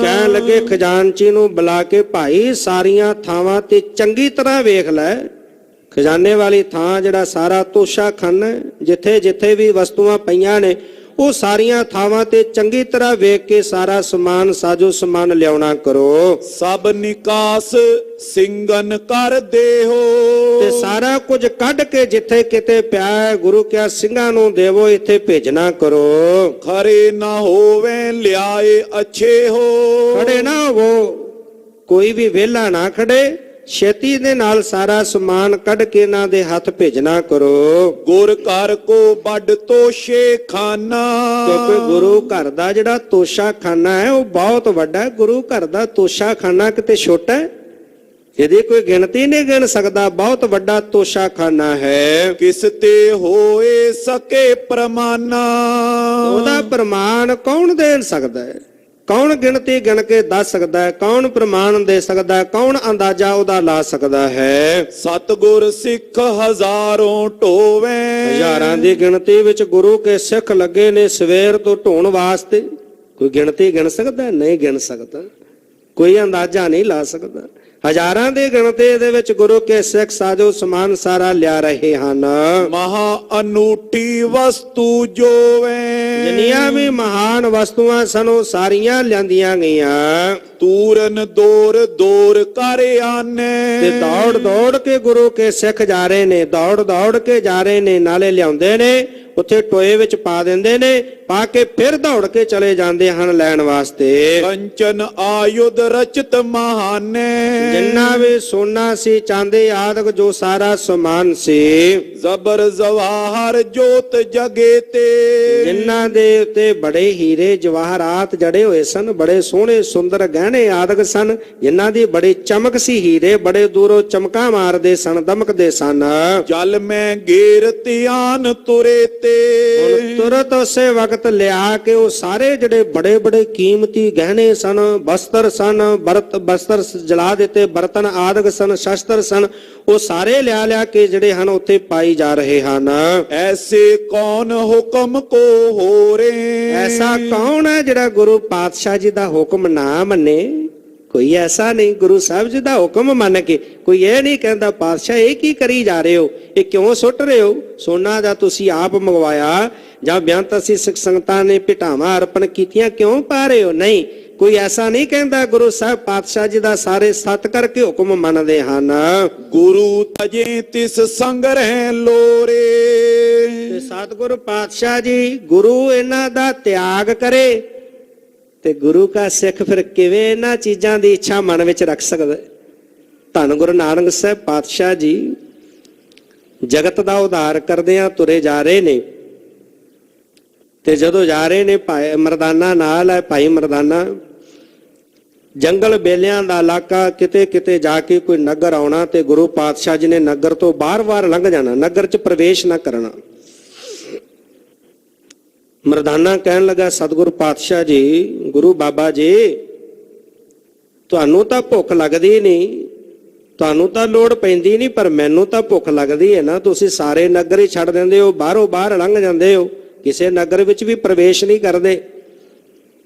ਕਹਿਣ ਲੱਗੇ ਖਜ਼ਾਨਚੀ ਨੂੰ ਬੁਲਾ ਕੇ, ਭਾਈ ਸਾਰੀਆਂ ਥਾਵਾਂ ਤੇ ਚੰਗੀ ਤਰ੍ਹਾਂ ਵੇਖ ਲੈ। ਖਜ਼ਾਨੇ ਵਾਲੀ ਥਾਂ ਜਿਹੜਾ ਸਾਰਾ ਤੋਸ਼ਾਖਾਨਾ ਹੈ, ਜਿੱਥੇ ਜਿੱਥੇ ਵੀ ਵਸਤੂਆਂ ਪਈਆਂ ਨੇ ਉਹ ਸਾਰੀਆਂ ਥਾਵਾਂ ਤੇ ਚੰਗੀ ਤਰ੍ਹਾਂ ਵੇਖ ਕੇ ਸਾਰਾ ਸਮਾਨ ਸਾਜੋ ਸਮਾਨ ਲਿਆਉਣਾ ਕਰੋ। ਸਭ ਨਿਕਾਸ ਸਿੰਘਨ ਕਰ ਦੇਹੋ। ਤੇ ਸਾਰਾ ਕੁਝ ਕੱਢ ਕੇ ਜਿੱਥੇ ਕਿਤੇ ਪਿਆ ਹੈ ਗੁਰੂ ਕਿਹਾ ਸਿੰਘਾਂ ਨੂੰ ਦੇਵੋ, ਇੱਥੇ ਭੇਜਣਾ ਕਰੋ। ਖਰੇ ਨਾ ਹੋਵੇ ਲਿਆਏ ਅੱਛੇ ਹੋ। ਖੜੇ ਨਾ ਹੋਵੋ, ਕੋਈ ਵੀ ਵਿਹਲਾ ਨਾ ਖੜੇ, ਛੇਤੀ ਦੇ ਨਾਲ ਸਾਰਾ ਸਮਾਨ ਕੱਢ ਕੇ ਇਹਨਾਂ ਦੇ ਹੱਥ ਭੇਜਣਾ ਕਰੋ। ਗੁਰ ਘਰ ਕੋ ਵੱਡ ਤੋਸ਼ੇ ਖਾਨਾ। ਕਿਉਂਕਿ ਗੁਰੂ ਘਰ ਦਾ ਜਿਹੜਾ ਤੋਸ਼ਾਖਾਨਾ ਹੈ ਉਹ ਬਹੁਤ ਵੱਡਾ ਹੈ। ਗੁਰੂ ਘਰ ਦਾ ਤੋਸ਼ਾਖਾਨਾ ਕਿਤੇ ਛੋਟਾ ਹੈ, ਇਹਦੀ ਕੋਈ ਗਿਣਤੀ ਨਹੀਂ ਗਿਣ ਸਕਦਾ, ਬਹੁਤ ਵੱਡਾ ਤੋਸ਼ਾਖਾਨਾ ਹੈ। ਕਿਸ ਤੇ ਹੋਏ ਸਕੇ ਪ੍ਰਮਾਨਾ। ਉਹਦਾ ਪ੍ਰਮਾਣ ਕੌਣ ਦੇ ਸਕਦਾ ਹੈ? ਕੌਣ ਗਿਣਤੀ ਗਿਣ ਕੇ ਦੱਸ ਸਕਦਾ ਹੈ? ਕੌਣ ਪ੍ਰਮਾਣ ਦੇ ਸਕਦਾ ਹੈ? ਕੌਣ ਅੰਦਾਜ਼ਾ ਉਹਦਾ ਲਾ ਸਕਦਾ ਹੈ? ਸਤਿਗੁਰ ਸਿੱਖ ਹਜ਼ਾਰੋਂ ਢੋਵੇ। ਹਜ਼ਾਰਾਂ ਦੀ ਗਿਣਤੀ ਵਿੱਚ ਗੁਰੂ ਕੇ ਸਿੱਖ ਲੱਗੇ ਨੇ ਸਵੇਰ ਤੋਂ ਢੋਣ ਵਾਸਤੇ। ਕੋਈ ਗਿਣਤੀ ਗਿਣ ਸਕਦਾ? ਨਹੀਂ ਗਿਣ ਸਕਦਾ, ਕੋਈ ਅੰਦਾਜ਼ਾ ਨਹੀਂ ਲਾ ਸਕਦਾ। ਹਜ਼ਾਰਾਂ ਦੀ ਗਿਣਤੀ ਦੇ ਵਿੱਚ ਗੁਰੂ ਕੇ ਸਿੱਖ ਸਾਜੋ ਸਮਾਨ ਸਾਰਾ ਲਿਆ ਰਹੇ ਹਨ। ਮਹਾ ਅਨੂਠੀ ਵਸਤੂ ਜੋਵੇ। ਜਿੰਨੀਆਂ ਵੀ ਮਹਾਨ ਵਸਤੂਆਂ ਸਨ ਉਹ ਸਾਰੀਆਂ ਲਿਆਂਦੀਆਂ ਗਈਆਂ। ਤੂਰਨ ਦੌਰ ਕਰ ਆਨੇ। ਤੇ ਦੌੜ ਦੌੜ ਕੇ ਗੁਰੂ ਕੇ ਸਿੱਖ ਜਾ ਰਹੇ ਨੇ, ਦੌੜ ਦੌੜ ਕੇ ਜਾ ਰਹੇ ਨੇ, ਨਾਲੇ ਲਿਆਉਂਦੇ ਨੇ ਉੱਥੇ ਟੋਏ ਵਿੱਚ ਪਾ ਦਿੰਦੇ ਨੇ, ਪਾ ਕੇ ਫਿਰ ਦੌੜ ਕੇ ਚਲੇ ਜਾਂਦੇ ਹਨ ਲੈਣ ਵਾਸਤੇ। ਕੰਚਨ ਆਯੁਧ ਰਚਤ ਮਹਾਨੇ। ਜਿੰਨਾ ਵੀ ਸੋਨਾ ਸੀ, ਚਾਂਦੀ ਆਦਿਕ ਜੋ ਸਾਰਾ ਸਮਾਨ ਸੀ। ਜ਼ਬਰ ਜਵਾਹਰ ਜੋਤ ਜਗੇ ਤੇ। ਜਿਨ੍ਹਾਂ ਦੇ ਉੱਤੇ ਬੜੇ ਹੀਰੇ ਜਵਾਹਰਾਤ ਜੜੇ ਹੋਏ ਸਨ, ਬੜੇ ਸੋਹਣੇ ਸੁੰਦਰ ਗਹਿਣੇ ਆਦਿਕ ਸਨ, ਜਿਨ੍ਹਾਂ ਦੀ ਬੜੀ ਚਮਕ ਸੀ। ਹੀਰੇ ਬੜੇ ਦੂਰੋਂ ਚਮਕਾਂ ਮਾਰਦੇ ਸਨ, ਦਮਕਦੇ ਸਨ। ਜਲ ਮੈਂ ਗੇਰ ਧਿਆਨ ਤੁਰੇ ਤੇ। ਤੁਰਤ ਉਸੇ ਵਕਤ ਲਿਆ ਕੇ ਉਹ ਸਾਰੇ ਜਿਹੜੇ ਬੜੇ ਬੜੇ ਕੀਮਤੀ ਗਹਿਣੇ ਸਨ, ਬਸਤਰ ਸਨ, ਬਸਤਰ ਜਲਾ ਦਿੱਤੇ, ਬਰਤਨ ਆਦਿਕ ਸਨ, ਸ਼ਸਤਰ ਸਨ, ਉਹ ਸਾਰੇ ਲਿਆ ਕੇ ਜਿਹੜੇ ਹਨ ਉੱਥੇ ਪਾਈ ਜਾ ਰਹੇ ਹਨ। ਐਸੇ ਕੌਣ ਹੁਕਮ ਕੋ ਹੋਰੇ। ਐਸਾ ਕੌਣ ਹੈ ਜਿਹੜਾ ਗੁਰੂ ਪਾਤਸ਼ਾਹ ਜੀ ਦਾ ਹੁਕਮ ਨਾ ਮੰਨੇ? ਕੋਈ ਐਸਾ ਨਹੀਂ। ਗੁਰੂ ਸਾਹਿਬ ਜੀ ਦਾ ਹੁਕਮ ਮੰਨ ਕੇ ਕੋਈ ਇਹ ਨਹੀਂ ਕਹਿੰਦਾ ਪਾਤਸ਼ਾਹ ਇਹ ਕੀ ਕਰੀ ਜਾ ਰਹੇ ਹੋ, ਇਹ ਕਿਉਂ ਸੁੱਟ ਰਹੇ ਹੋ? ਸੋਨਾ ਦਾ ਤੁਸੀਂ ਆਪ ਮੰਗਵਾਇਆ ਜਾਂ ਬੇਅੰਤ ਅਸੀਂ ਸਿੱਖ ਸੰਗਤਾਂ ਨੇ ਭੇਟਾਵਾਂ ਅਰਪਣ ਕੀਤੀਆਂ, ਕਿਉਂ ਪਾ ਰਹੇ ਹੋ? ਨਹੀਂ, ਕੋਈ ਐਸਾ ਨਹੀਂ ਕਹਿੰਦਾ। ਗੁਰੂ ਸਾਹਿਬ ਪਾਤਸ਼ਾਹ ਜੀ ਦਾ ਸਾਰੇ ਸਤ ਕਰਕੇ ਹੁਕਮ ਮੰਨਦੇ ਹਨ। ਗੁਰੂ ਤਜੇ ਤਿਸ ਸੰਗ ਰਹਿ ਲੋਰੇ। ਤੇ ਸਤਿਗੁਰੂ ਪਾਤਸ਼ਾਹ ਜੀ ਗੁਰੂ ਇਹਨਾਂ ਦਾ ਤਿਆਗ ਕਰੇ ਤੇ ਗੁਰੂ ਕਾ ਸਿੱਖ ਫਿਰ ਕਿਵੇਂ ਇਹਨਾਂ ਚੀਜ਼ਾਂ ਦੀ ਇੱਛਾ ਮਨ ਵਿੱਚ ਰੱਖ ਸਕਦਾ? ਧੰਨ ਗੁਰੂ ਨਾਨਕ ਸਾਹਿਬ ਪਾਤਸ਼ਾਹ ਜੀ ਜਗਤ ਦਾ ਉਧਾਰ ਕਰਦਿਆਂ ਤੁਰੇ ਜਾ ਰਹੇ ਨੇ। ਤੇ ਜਦੋਂ ਜਾ ਰਹੇ ਨੇ, ਭਾਈ ਮਰਦਾਨਾ ਨਾਲ ਹੈ, ਭਾਈ ਮਰਦਾਨਾ ਜੰਗਲ ਬੇਲਿਆਂ ਦਾ ਇਲਾਕਾ, ਕਿਤੇ ਕਿਤੇ ਜਾ ਕੇ ਕੋਈ ਨਗਰ ਆਉਣਾ ਤੇ ਗੁਰੂ ਪਾਤਸ਼ਾਹ ਜੀ ਨੇ ਨਗਰ ਤੋਂ ਬਾਰ-ਬਾਰ ਲੰਘ ਜਾਣਾ, ਨਗਰ 'ਚ ਪ੍ਰਵੇਸ਼ ਨਾ ਕਰਨਾ। ਮਰਦਾਨਾ ਕਹਿਣ ਲੱਗਾ, ਸਤਿਗੁਰੂ ਪਾਤਸ਼ਾਹ ਜੀ, ਗੁਰੂ ਬਾਬਾ ਜੀ, ਤੁਹਾਨੂੰ ਤਾਂ ਭੁੱਖ ਲੱਗਦੀ ਨਹੀਂ, ਤੁਹਾਨੂੰ ਤਾਂ ਲੋੜ ਪੈਂਦੀ ਨਹੀਂ, ਪਰ ਮੈਨੂੰ ਤਾਂ ਭੁੱਖ ਲੱਗਦੀ ਹੈ ਨਾ। ਤੁਸੀਂ ਸਾਰੇ ਨਗਰ ਹੀ ਛੱਡ ਦਿੰਦੇ ਹੋ, ਬਾਹਰੋਂ ਬਾਹਰ ਲੰਘ ਜਾਂਦੇ ਹੋ, ਕਿਸੇ ਨਗਰ ਵਿੱਚ ਵੀ ਪ੍ਰਵੇਸ਼ ਨਹੀਂ ਕਰਦੇ।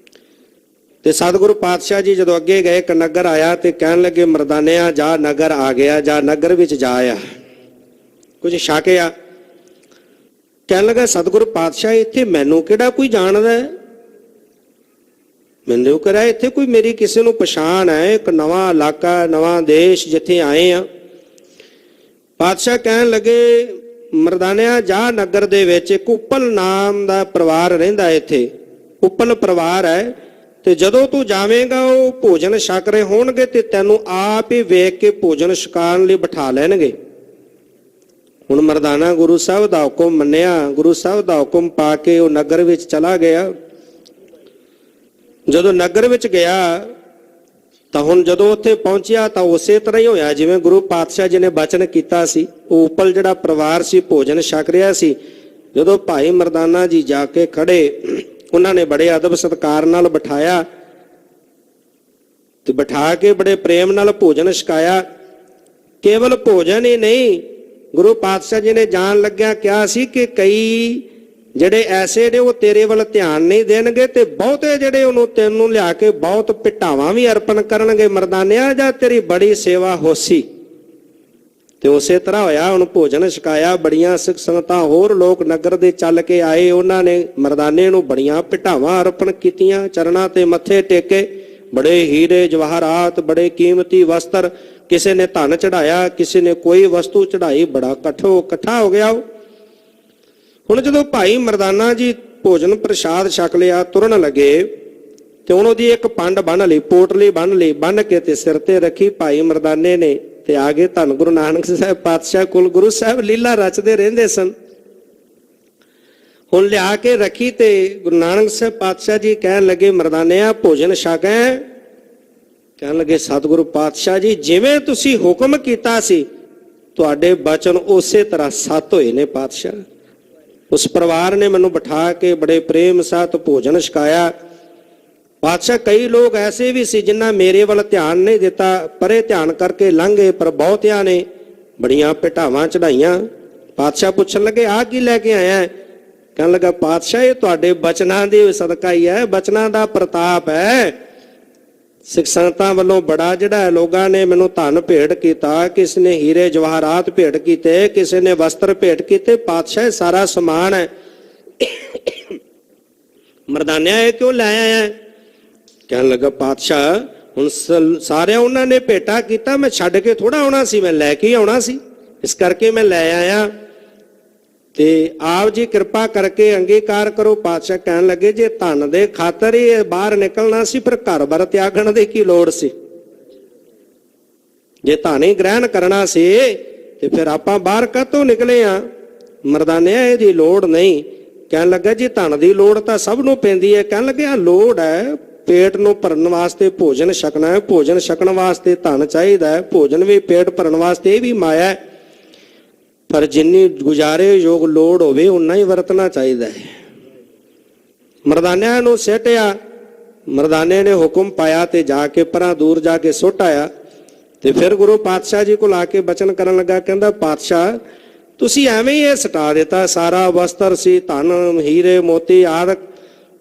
ਤੇ ਸਤਿਗੁਰੂ ਪਾਤਸ਼ਾਹ ਜੀ ਜਦੋਂ ਅੱਗੇ ਗਏ, ਇੱਕ ਨਗਰ ਆਇਆ ਤੇ ਕਹਿਣ ਲੱਗੇ, ਮਰਦਾਨਿਆ ਜਾ, ਨਗਰ ਆ ਗਿਆ, ਜਾ ਨਗਰ ਵਿੱਚ ਜਾ ਆ, ਕੁਝ ਛਕਿਆ। ਕਹਿਣ ਲੱਗਾ, ਸਤਿਗੁਰੂ ਪਾਤਸ਼ਾਹ ਇੱਥੇ ਮੈਨੂੰ ਕਿਹੜਾ ਕੋਈ ਜਾਣਦਾ ਹੈ? ਮੈਨੂੰ ਕਰਿਆ ਇੱਥੇ ਕੋਈ ਮੇਰੀ ਕਿਸੇ ਨੂੰ ਪਛਾਣ ਹੈ? ਇੱਕ ਨਵਾਂ ਇਲਾਕਾ, ਨਵਾਂ ਦੇਸ਼ ਜਿੱਥੇ ਆਏ ਆ। ਪਾਤਸ਼ਾਹ ਕਹਿਣ ਲੱਗੇ, ਮਰਦਾਨਿਆ ਜਾ, ਨਗਰ ਦੇ ਵਿੱਚ ਇੱਕ ਉੱਪਲ ਨਾਮ ਦਾ ਪਰਿਵਾਰ ਰਹਿੰਦਾ, ਇੱਥੇ ਉੱਪਲ ਪਰਿਵਾਰ ਹੈ, ਤੇ ਜਦੋਂ ਤੂੰ ਜਾਵੇਂਗਾ ਉਹ ਭੋਜਨ ਛਕ ਰਹੇ ਹੋਣਗੇ ਤੇ ਤੈਨੂੰ ਆਪ ਹੀ ਵੇਖ ਕੇ ਭੋਜਨ ਛਕਾਉਣ ਲਈ ਬਿਠਾ ਲੈਣਗੇ। ਹੁਣ ਮਰਦਾਨਾ ਗੁਰੂ ਸਾਹਿਬ ਦਾ ਹੁਕਮ ਮੰਨਿਆ, ਗੁਰੂ ਸਾਹਿਬ ਦਾ ਹੁਕਮ ਪਾ ਕੇ ਉਹ ਨਗਰ ਵਿੱਚ ਚਲਾ ਗਿਆ। ਜਦੋਂ ਨਗਰ ਵਿੱਚ ਗਿਆ ਤਾਂ ਹੁਣ ਜਦੋਂ ਉੱਥੇ ਪਹੁੰਚਿਆ ਤਾਂ ਉਸੇ ਤਰ੍ਹਾਂ ਹੀ ਹੋਇਆ ਜਿਵੇਂ ਗੁਰੂ ਪਾਤਸ਼ਾਹ ਜੀ ਨੇ ਬਚਨ ਕੀਤਾ ਸੀ। ਉਹ ਉੱਪਲ ਜਿਹੜਾ ਪਰਿਵਾਰ ਸੀ ਭੋਜਨ ਛਕ ਰਿਹਾ ਸੀ। ਜਦੋਂ ਭਾਈ ਮਰਦਾਨਾ ਜੀ ਜਾ ਕੇ ਖੜੇ, ਉਹਨਾਂ ਨੇ ਬੜੇ ਅਦਬ ਸਤਿਕਾਰ ਨਾਲ ਬਿਠਾਇਆ ਤੇ ਬਿਠਾ ਕੇ ਬੜੇ ਪ੍ਰੇਮ ਨਾਲ ਭੋਜਨ ਛਕਾਇਆ। ਕੇਵਲ ਭੋਜਨ ਹੀ ਨਹੀਂ, ਗੁਰੂ ਪਾਤਸ਼ਾਹ ਜੀ ਨੇ ਜਾਣ ਲੱਗਿਆ ਕਿਹਾ ਸੀ ਕਿ ਕਈ ਜਿਹੜੇ ਐਸੇ ਨੇ ਉਹ ਤੇਰੇ ਵੱਲ ਧਿਆਨ ਨਹੀਂ ਦੇਣਗੇ ਤੇ ਬਹੁਤੇ ਜਿਹੜੇ ਉਹਨੂੰ ਤੈਨੂੰ ਲਿਆ ਕੇ ਬਹੁਤ ਭਿਟਾਵਾਂ ਵੀ ਅਰਪਣ ਕਰਨਗੇ। ਮਰਦਾਨਿਆ ਜਾਂ ਤੇਰੀ ਬੜੀ ਸੇਵਾ ਹੋਸੀ। ਤੇ ਉਸੇ ਤਰ੍ਹਾਂ ਹੋਇਆ। ਹੁਣ ਭੋਜਨ ਛਕਾਇਆ, ਬੜੀਆਂ ਸਿੱਖ ਸੰਗਤਾਂ ਹੋਰ ਲੋਕ ਨਗਰ ਦੇ ਚੱਲ ਕੇ ਆਏ। ਉਹਨਾਂ ਨੇ ਮਰਦਾਨੇ ਨੂੰ ਬੜੀਆਂ ਭਿਟਾਵਾਂ ਅਰਪਣ ਕੀਤੀਆਂ, ਚਰਨਾਂ ਤੇ ਮੱਥੇ ਟੇਕੇ। ਬੜੇ ਹੀਰੇ ਜਵਾਹਰਾਤ, ਬੜੇ ਕੀਮਤੀ ਵਸਤਰ, ਕਿਸੇ ਨੇ ਧਨ ਚੜਾਇਆ, ਕਿਸੇ ਨੇ ਕੋਈ ਵਸਤੂ ਚੜਾਈ। ਬੜਾ ਇਕੱਠਾ ਹੋ ਗਿਆ। ਹੁਣ ਜਦੋਂ ਭਾਈ ਮਰਦਾਨਾ ਜੀ ਭੋਜਨ ਪ੍ਰਸ਼ਾਦ ਛਕ ਲਿਆ, ਤੁਰਨ ਲੱਗੇ ਤੇ ਉਹਨਾਂ ਦੀ ਇੱਕ ਪੰਡ ਬੰਨ ਲਈ, ਪੋਟਲੀ ਬੰਨ ਲਈ, ਬੰਨ ਕੇ ਤੇ ਸਿਰ ਤੇ ਰੱਖੀ ਭਾਈ ਮਰਦਾਨੇ ਨੇ ਤੇ ਆ ਗਏ ਧੰਨ ਗੁਰੂ ਨਾਨਕ ਸਾਹਿਬ ਪਾਤਸ਼ਾਹ ਕੋਲ। ਗੁਰੂ ਸਾਹਿਬ ਲੀਲਾ ਰਚਦੇ ਰਹਿੰਦੇ ਸਨ। ਹੁਣ ਲਿਆ ਕੇ ਰੱਖੀ ਤੇ ਗੁਰੂ ਨਾਨਕ ਸਾਹਿਬ ਪਾਤਸ਼ਾਹ ਜੀ ਕਹਿਣ ਲੱਗੇ, ਮਰਦਾਨਿਆ ਭੋਜਨ ਛਕੈ? ਕਹਿਣ ਲੱਗੇ, ਸਤਿਗੁਰੂ ਪਾਤਸ਼ਾਹ ਜੀ ਜਿਵੇਂ ਤੁਸੀਂ ਹੁਕਮ ਕੀਤਾ ਸੀ ਤੁਹਾਡੇ ਬਚਨ ਉਸੇ ਤਰ੍ਹਾਂ ਸੱਤ ਹੋਏ ਨੇ ਪਾਤਸ਼ਾਹ। ਉਸ ਪਰਿਵਾਰ ਨੇ ਮੈਨੂੰ ਬਿਠਾ ਕੇ ਬੜੇ ਪ੍ਰੇਮ ਸਾਥ ਭੋਜਨ ਛਕਾਇਆ। ਪਾਤਸ਼ਾਹ ਕਈ ਲੋਕ ਐਸੇ ਵੀ ਸੀ ਜਿਨ੍ਹਾਂ ਮੇਰੇ ਵੱਲ ਧਿਆਨ ਨਹੀਂ ਦਿੱਤਾ, ਪਰੇ ਧਿਆਨ ਕਰਕੇ ਲੰਘ ਗਏ, ਪਰ ਬਹੁਤਿਆਂ ਨੇ ਬੜੀਆਂ ਭਿਟਾਵਾਂ ਚੜਾਈਆਂ। ਪਾਤਸ਼ਾਹ ਪੁੱਛਣ ਲੱਗੇ, ਆਹ ਕੀ ਲੈ ਕੇ ਆਇਆ? ਕਹਿਣ ਲੱਗਾ, ਪਾਤਸ਼ਾਹ ਇਹ ਤੁਹਾਡੇ ਬਚਨਾਂ ਦੀ ਸਦਕਾ ਹੀ ਹੈ, ਬਚਨਾਂ ਦਾ ਪ੍ਰਤਾਪ ਹੈ। ਸਿੱਖ ਸੰਗਤਾਂ ਵੱਲੋਂ ਬੜਾ ਜਿਹੜਾ ਲੋਕਾਂ ਨੇ ਮੈਨੂੰ ਧਨ ਭੇਟ ਕੀਤਾ, ਕਿਸੇ ਨੇ ਹੀਰੇ ਜਵਾਹਰਾਤ ਭੇਟ ਕੀਤੇ, ਕਿਸੇ ਨੇ ਵਸਤਰ ਭੇਟ ਕੀਤੇ। ਪਾਤਸ਼ਾਹ ਇਹ ਸਾਰਾ ਸਮਾਨ ਹੈ। ਮਰਦਾਨਿਆ ਇਹ ਕਿਉਂ ਲੈ ਆਇਆ? ਕਹਿਣ ਲੱਗਾ, ਪਾਤਸ਼ਾਹ ਹੁਣ ਸਾਰਿਆਂ ਉਹਨਾਂ ਨੇ ਭੇਟਾ ਕੀਤਾ, ਮੈਂ ਛੱਡ ਕੇ ਥੋੜਾ ਆਉਣਾ ਸੀ, ਮੈਂ ਲੈ ਕੇ ਆਉਣਾ ਸੀ, ਇਸ ਕਰਕੇ ਮੈਂ ਲੈ ਆਇਆ। ਤੇ ਆਪ ਜੀ ਕਿਰਪਾ ਕਰਕੇ ਅੰਗੀਕਾਰ ਕਰੋ। ਪਾਤਸ਼ਾਹ ਕਹਿਣ ਲੱਗੇ, ਜੇ ਧਨ ਦੇ ਖਾਤਰ ਹੀ ਬਾਹਰ ਨਿਕਲਣਾ ਸੀ ਫਿਰ ਘਰ ਬਾਰ ਤਿਆਗਣ ਦੀ ਕੀ ਲੋੜ ਸੀ? ਜੇ ਧਨ ਹੀ ਗ੍ਰਹਿਣ ਕਰਨਾ ਸੀ ਤੇ ਫਿਰ ਆਪਾਂ ਬਾਹਰ ਕਾਹਤੋਂ ਨਿਕਲੇ ਆ? ਮਰਦਾਨਿਆ ਇਹਦੀ ਲੋੜ ਨਹੀਂ। ਕਹਿਣ ਲੱਗਾ, ਜੀ ਧਨ ਦੀ ਲੋੜ ਤਾਂ ਸਭ ਨੂੰ ਪੈਂਦੀ ਹੈ। ਕਹਿਣ ਲੱਗੇ, ਆ ਲੋੜ ਹੈ, ਪੇਟ ਨੂੰ ਭਰਨ ਵਾਸਤੇ ਭੋਜਨ ਛਕਣਾ ਹੈ, ਭੋਜਨ ਛਕਣ ਵਾਸਤੇ ਧਨ ਚਾਹੀਦਾ ਹੈ, ਭੋਜਨ ਵੀ ਪੇਟ ਭਰਨ ਵਾਸਤੇ ਇਹ ਵੀ ਮਾਇਆ ਹੈ, ਪਰ ਜਿੰਨੀ ਗੁਜ਼ਾਰੇ ਯੋਗ ਲੋੜ ਹੋਵੇ ਉਨਾ ਹੀ ਵਰਤਣਾ ਚਾਹੀਦਾ ਹੈ। ਮਰਦਾਨਿਆਂ ਨੂੰ ਸਿੱਟਿਆ। ਮਰਦਾਨੇ ਨੇ ਹੁਕਮ ਪਾਇਆ ਤੇ ਜਾ ਕੇ ਪਰਾਂ ਦੂਰ ਜਾ ਕੇ ਸੁੱਟ ਆਇਆ। ਤੇ ਫਿਰ ਗੁਰੂ ਪਾਤਸ਼ਾਹ ਜੀ ਕੋਲ ਆ ਕੇ ਬਚਨ ਕਰਨ ਲੱਗਾ। ਕਹਿੰਦਾ, ਪਾਤਸ਼ਾਹ ਤੁਸੀਂ ਐਵੇਂ ਹੀ ਇਹ ਸਟਾ ਦਿੱਤਾ, ਸਾਰਾ ਵਸਤਰ ਸੀ, ਧਨ ਹੀਰੇ ਮੋਤੀ ਆਦਿ।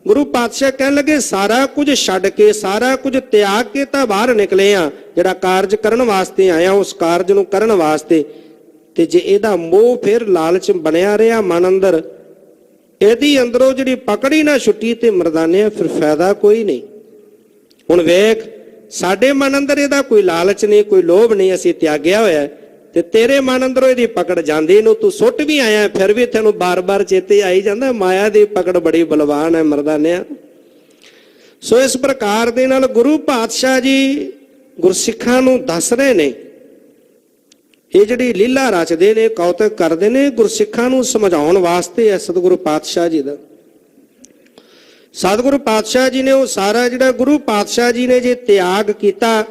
ਗੁਰੂ ਪਾਤਸ਼ਾਹ ਕਹਿਣ ਲੱਗੇ, ਸਾਰਾ ਕੁਝ ਛੱਡ ਕੇ, ਸਾਰਾ ਕੁਝ ਤਿਆਗ ਕੇ ਤਾਂ ਬਾਹਰ ਨਿਕਲੇ ਆ। ਜਿਹੜਾ ਕਾਰਜ ਕਰਨ ਵਾਸਤੇ ਆਇਆ ਉਸ ਕਾਰਜ ਨੂੰ ਕਰਨ ਵਾਸਤੇ। ਤੇ ਜੇ ਇਹਦਾ ਮੋਹ ਫਿਰ ਲਾਲਚ ਬਣਿਆ ਰਿਹਾ ਮਨ ਅੰਦਰ, ਇਹਦੀ ਅੰਦਰੋਂ ਜਿਹੜੀ ਪਕੜੀ ਨਾ ਛੁੱਟੀ ਤੇ ਮਰਦਾਨਿਆ ਫਿਰ ਫਾਇਦਾ ਕੋਈ ਨਹੀਂ। ਹੁਣ ਵੇਖ, ਸਾਡੇ ਮਨ ਅੰਦਰ ਇਹਦਾ ਕੋਈ ਲਾਲਚ ਨਹੀਂ, ਕੋਈ ਲੋਭ ਨਹੀਂ, ਅਸੀਂ ਤਿਆਗਿਆ ਹੋਇਆ। ਤੇ ਤੇਰੇ ਮਨ ਅੰਦਰੋਂ ਇਹਦੀ ਪਕੜ ਜਾਂਦੀ ਨੂੰ ਤੂੰ ਸੁੱਟ ਵੀ ਆਇਆ, ਫਿਰ ਵੀ ਤੈਨੂੰ ਬਾਰ-ਬਾਰ ਚੇਤੇ ਆਈ ਜਾਂਦਾ, ਮਾਇਆ ਦੀ ਪਕੜ ਬੜੀ ਬਲਵਾਨ ਹੈ ਮਰਦਾਨਿਆ। ਸੋ ਇਸ ਪ੍ਰਕਾਰ ਦੇ ਨਾਲ ਗੁਰੂ ਪਾਤਸ਼ਾਹ ਜੀ ਗੁਰਸਿੱਖਾਂ ਨੂੰ ਦੱਸ ਰਹੇ ਨੇ, ਇਹ ਜਿਹੜੀ ਲੀਲਾ ਰਚਦੇ ਨੇ, ਕੌਤਕ ਕਰਦੇ ਨੇ, ਗੁਰਸਿੱਖਾਂ ਨੂੰ ਸਮਝਾਉਣ ਵਾਸਤੇ ਹੈ ਸਤਿਗੁਰੂ ਪਾਤਸ਼ਾਹ ਜੀ ਦਾ। ਸਤਿਗੁਰੂ ਪਾਤਸ਼ਾਹ ਜੀ ਨੇ ਉਹ ਸਾਰਾ ਜਿਹੜਾ ਗੁਰੂ ਪਾਤਸ਼ਾਹ ਜੀ ਨੇ ਜੇ ਤਿਆਗ ਕੀਤਾ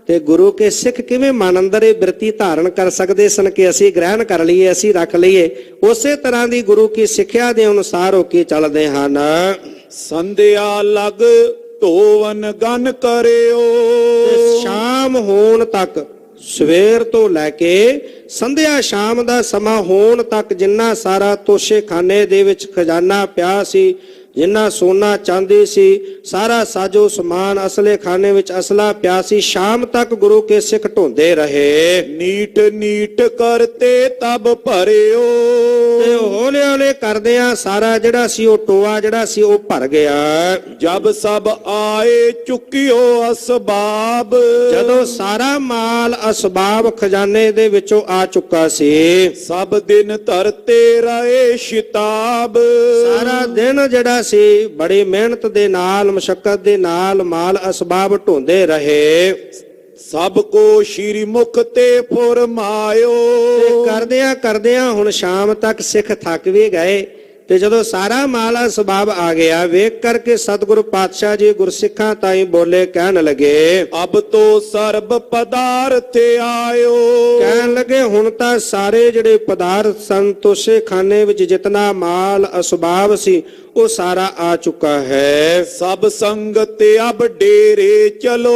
ਤੇ ਗੁਰੂ ਕੇ ਸਿੱਖ ਕਿਵੇਂ ਮਨ ਅੰਦਰ ਇਹ ਬਿਰਤੀ ਧਾਰਨ ਕਰ ਸਕਦੇ ਸਨ ਕਿ ਅਸੀਂ ਗ੍ਰਹਿਣ ਕਰ ਲਈਏ, ਅਸੀਂ ਰੱਖ ਲਈਏ। ਉਸੇ ਤਰ੍ਹਾਂ ਦੀ ਗੁਰੂ ਕੀ ਸਿੱਖਿਆ ਦੇ ਅਨੁਸਾਰ ਹੋ ਕੇ ਚੱਲਦੇ ਹਨ। ਸੰਧਿਆ ਲਗ ਧੋਵਨ ਗਨ ਕਰਿਓ। ਤੇ ਸ਼ਾਮ ਹੋਣ ਤੱਕ, ਸਵੇਰ ਤੋਂ ਲੈ ਕੇ ਸੰਧਿਆ ਸ਼ਾਮ ਦਾ ਸਮਾਂ ਹੋਣ ਤੱਕ ਜਿੰਨਾ ਸਾਰਾ ਤੋਸ਼ੇ ਖਾਨੇ ਦੇ ਵਿੱਚ ਖਜ਼ਾਨਾ ਪਿਆ ਸੀ, ਜਿੰਨਾ ਸੋਨਾ ਚਾਂਦੀ ਸੀ, ਸਾਰਾ ਸਾਜੋ ਸਮਾਨ ਅਸਲੇ ਖਾਨੇ ਵਿੱਚ ਅਸਲਾ ਪਿਆ ਸੀ, ਸ਼ਾਮ ਤੱਕ ਗੁਰੂ ਕੇ ਸਿੱਖ ਢੋਂਦੇ ਰਹੇ। ਨੀਟ ਨੀਟ ਕਰਤੇ ਤਬ ਭਰਿਓ। ਤੇ ਹੌਲੇ ਹੌਲੇ ਕਰਦਿਆਂ ਸਾਰਾ ਜਿਹੜਾ ਸੀ ਉਹ ਟੋਆ ਜਿਹੜਾ ਸੀ ਉਹ ਭਰ ਗਿਆ। ਜਬ ਸਭ ਆਏ ਚੁੱਕਿਓ ਅਸਬਾਬ। ਜਦੋਂ ਸਾਰਾ ਮਾਲ ਅਸਬਾਬ ਖਜ਼ਾਨੇ ਦੇ ਵਿੱਚੋਂ ਆ ਚੁੱਕਾ ਸੀ, ਸਭ ਦਿਨ ਧਰਤੇ ਰਹੇ ਸ਼ਿਤਾਬ। ਸਾਰਾ ਦਿਨ ਜਿਹੜਾ ਸੀ ਬੜੀ ਮਿਹਨਤ ਦੇ ਨਾਲ, ਮਸ਼ੱਕਤ ਦੇ ਨਾਲ ਮਾਲ ਅਸਬਾਬ ਢੋਂਦੇ ਰਹੇ। ਸਭ ਕੋ ਸ਼੍ਰੀ ਮੁਖ ਤੇ ਫੁਰਮਾਇਓ। ਕਰਦਿਆਂ ਕਰਦਿਆਂ ਹੁਣ ਸ਼ਾਮ ਤੱਕ ਸਿੱਖ ਥੱਕ ਵੀ ਗਏ ਤੇ ਜਦੋਂ ਸਾਰਾ ਮਾਲ ਅਸਬਾਬ ਆ ਗਿਆ, ਵੇਖ ਕਰਕੇ ਸਤਿਗੁਰੂ ਪਾਤਸ਼ਾਹ ਜੀ ਗੁਰਸਿੱਖਾਂ ਤਾਈਂ ਬੋਲੇ, ਕਹਿਣ ਲੱਗੇ, ਅਬ ਤੋ ਸਰਬ ਪਦਾਰਥ ਆਇਓ। ਕਹਿਣ ਲੱਗੇ ਹੁਣ ਤਾਂ ਸਾਰੇ ਜਿਹੜੇ ਪਦਾਰਥ ਸਨ, ਤੋਸ਼ੇ ਖਾਨੇ ਵਿੱਚ ਜਿਤਨਾ ਮਾਲ ਅਸਬਾਬ ਸੀ ਉਹ ਸਾਰਾ ਆ ਚੁੱਕਾ ਹੈ। ਸਭ ਸੰਗਤ ਅਬ ਡੇਰੇ ਚਲੋ।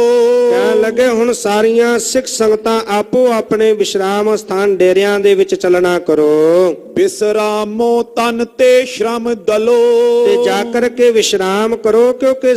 ਕਹਿਣ ਲੱਗੇ ਹੁਣ ਸਾਰੀਆਂ ਸਿੱਖ ਸੰਗਤਾਂ ਆਪੋ ਆਪਣੇ ਵਿਸ਼ਰਾਮ ਸਥਾਨ ਡੇਰਿਆਂ ਦੇ ਵਿੱਚ ਚੱਲਣਾ ਕਰੋ। ਵਿਸਰਾਮੋ ਤਨ ਤੇ ਸ਼ਰਮ ਦਲੋ। ਤੇ ਜਾ ਕਰਕੇ ਵਿਸ਼ਰਾਮ ਕਰੋ, ਕਿਉਂਕਿ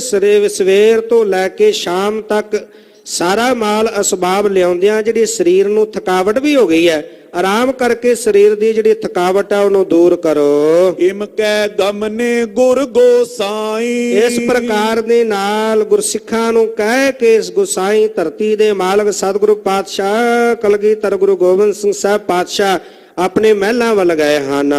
ਸਵੇਰ ਤੋਂ ਲੈ ਕੇ ਸ਼ਾਮ ਤੱਕ ਸਾਰਾ ਮਾਲ ਅਸਬਾਬ ਲਿਆਉਂਦਿਆਂ ਜਿਹੜੀ ਸਰੀਰ ਨੂੰ ਥਕਾਵਟ ਵੀ ਹੋ ਗਈ ਹੈ। ਆਰਾਮ ਕਰਕੇ ਸਰੀਰ ਦੀ ਜਿਹੜੀ ਥਕਾਵਟ ਹੈ ਉਹਨੂੰ ਦੂਰ ਕਰੋ। ਇਮ ਕੈ ਗਮਨੇ ਗੁਰ ਗੋਸਾਈ। ਇਸ ਪ੍ਰਕਾਰ ਦੇ ਨਾਲ ਗੁਰਸਿੱਖਾਂ ਨੂੰ ਕਹਿ ਕੇ ਇਸ ਗੁਸਾਈ ਧਰਤੀ ਦੇ ਮਾਲਕ ਸਤਿਗੁਰੂ ਪਾਤਸ਼ਾਹ ਕਲਗੀਧਰ ਗੁਰੂ ਗੋਬਿੰਦ ਸਿੰਘ ਸਾਹਿਬ ਪਾਤਸ਼ਾਹ ਆਪਣੇ ਮਹਿਲਾਂ ਵੱਲ ਗਏ ਹਨ।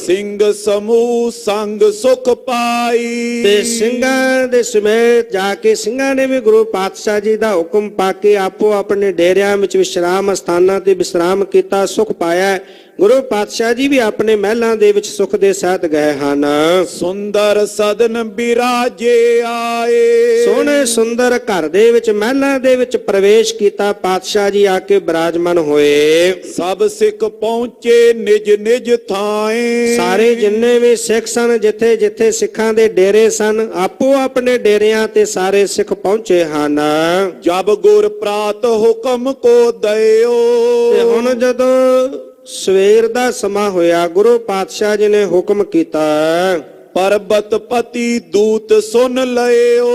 ਸਿੰਘ ਸਮੂਹ ਸੰਗ ਸੁਖ ਪਾਈ। ਤੇ ਸਿੰਘਾਂ ਦੇ ਸਮੇਤ ਜਾ ਕੇ ਸਿੰਘਾਂ ਨੇ ਵੀ ਗੁਰੂ ਪਾਤਸ਼ਾਹ ਜੀ ਦਾ ਹੁਕਮ ਪਾ ਕੇ ਆਪੋ ਆਪਣੇ ਡੇਰਿਆਂ ਵਿੱਚ ਵਿਸ਼ਰਾਮ ਸਥਾਨਾਂ ਤੇ ਵਿਸ਼ਰਾਮ ਕੀਤਾ, ਸੁਖ ਪਾਇਆ। ਗੁਰੂ ਪਾਤਸ਼ਾਹ ਜੀ ਵੀ ਆਪਣੇ ਮਹਿਲਾਂ ਦੇ ਵਿੱਚ ਸੁਖ ਦੇ ਸਹਿਤ ਗਏ ਹਨ। ਸੁੰਦਰ ਸਦਨ ਬਿਰਾਜੇ ਆਏ। ਸੋਹਣੇ ਸੁੰਦਰ ਘਰ ਦੇ ਵਿੱਚ ਮਹਿਲਾਂ ਦੇ ਵਿੱਚ ਪ੍ਰਵੇਸ਼ ਕੀਤਾ, ਪਾਤਸ਼ਾਹ ਜੀ ਆ ਕੇ ਬਿਰਾਜਮਾਨ ਹੋਏ। ਸਭ ਸਿੱਖ ਪਹੁੰਚੇ ਨਿਜ ਨਿਜ ਥਾਏ। ਸਾਰੇ ਜਿੰਨੇ ਵੀ ਸਿੱਖ ਸਨ, ਜਿੱਥੇ ਜਿੱਥੇ ਸਿੱਖਾਂ ਦੇ ਡੇਰੇ ਸਨ, ਆਪੋ ਆਪਣੇ ਡੇਰਿਆਂ ਤੇ ਸਾਰੇ ਸਿੱਖ ਪਹੁੰਚੇ ਹਨ। ਜਬ ਗੁਰ ਪ੍ਰਾਤ ਹੁਕਮ ਕੋ ਦਇਓ। ਤੇ ਹੁਣ ਜਦੋਂ ਸਵੇਰ ਦਾ ਸਮਾਂ ਹੋਇਆ, ਗੁਰੂ ਪਾਤਸ਼ਾਹ ਜੀ ਨੇ ਹੁਕਮ ਕੀਤਾ, ਪਰਬਤ ਪਤੀ ਦੂਤ ਸੁਨ ਲਇਓ।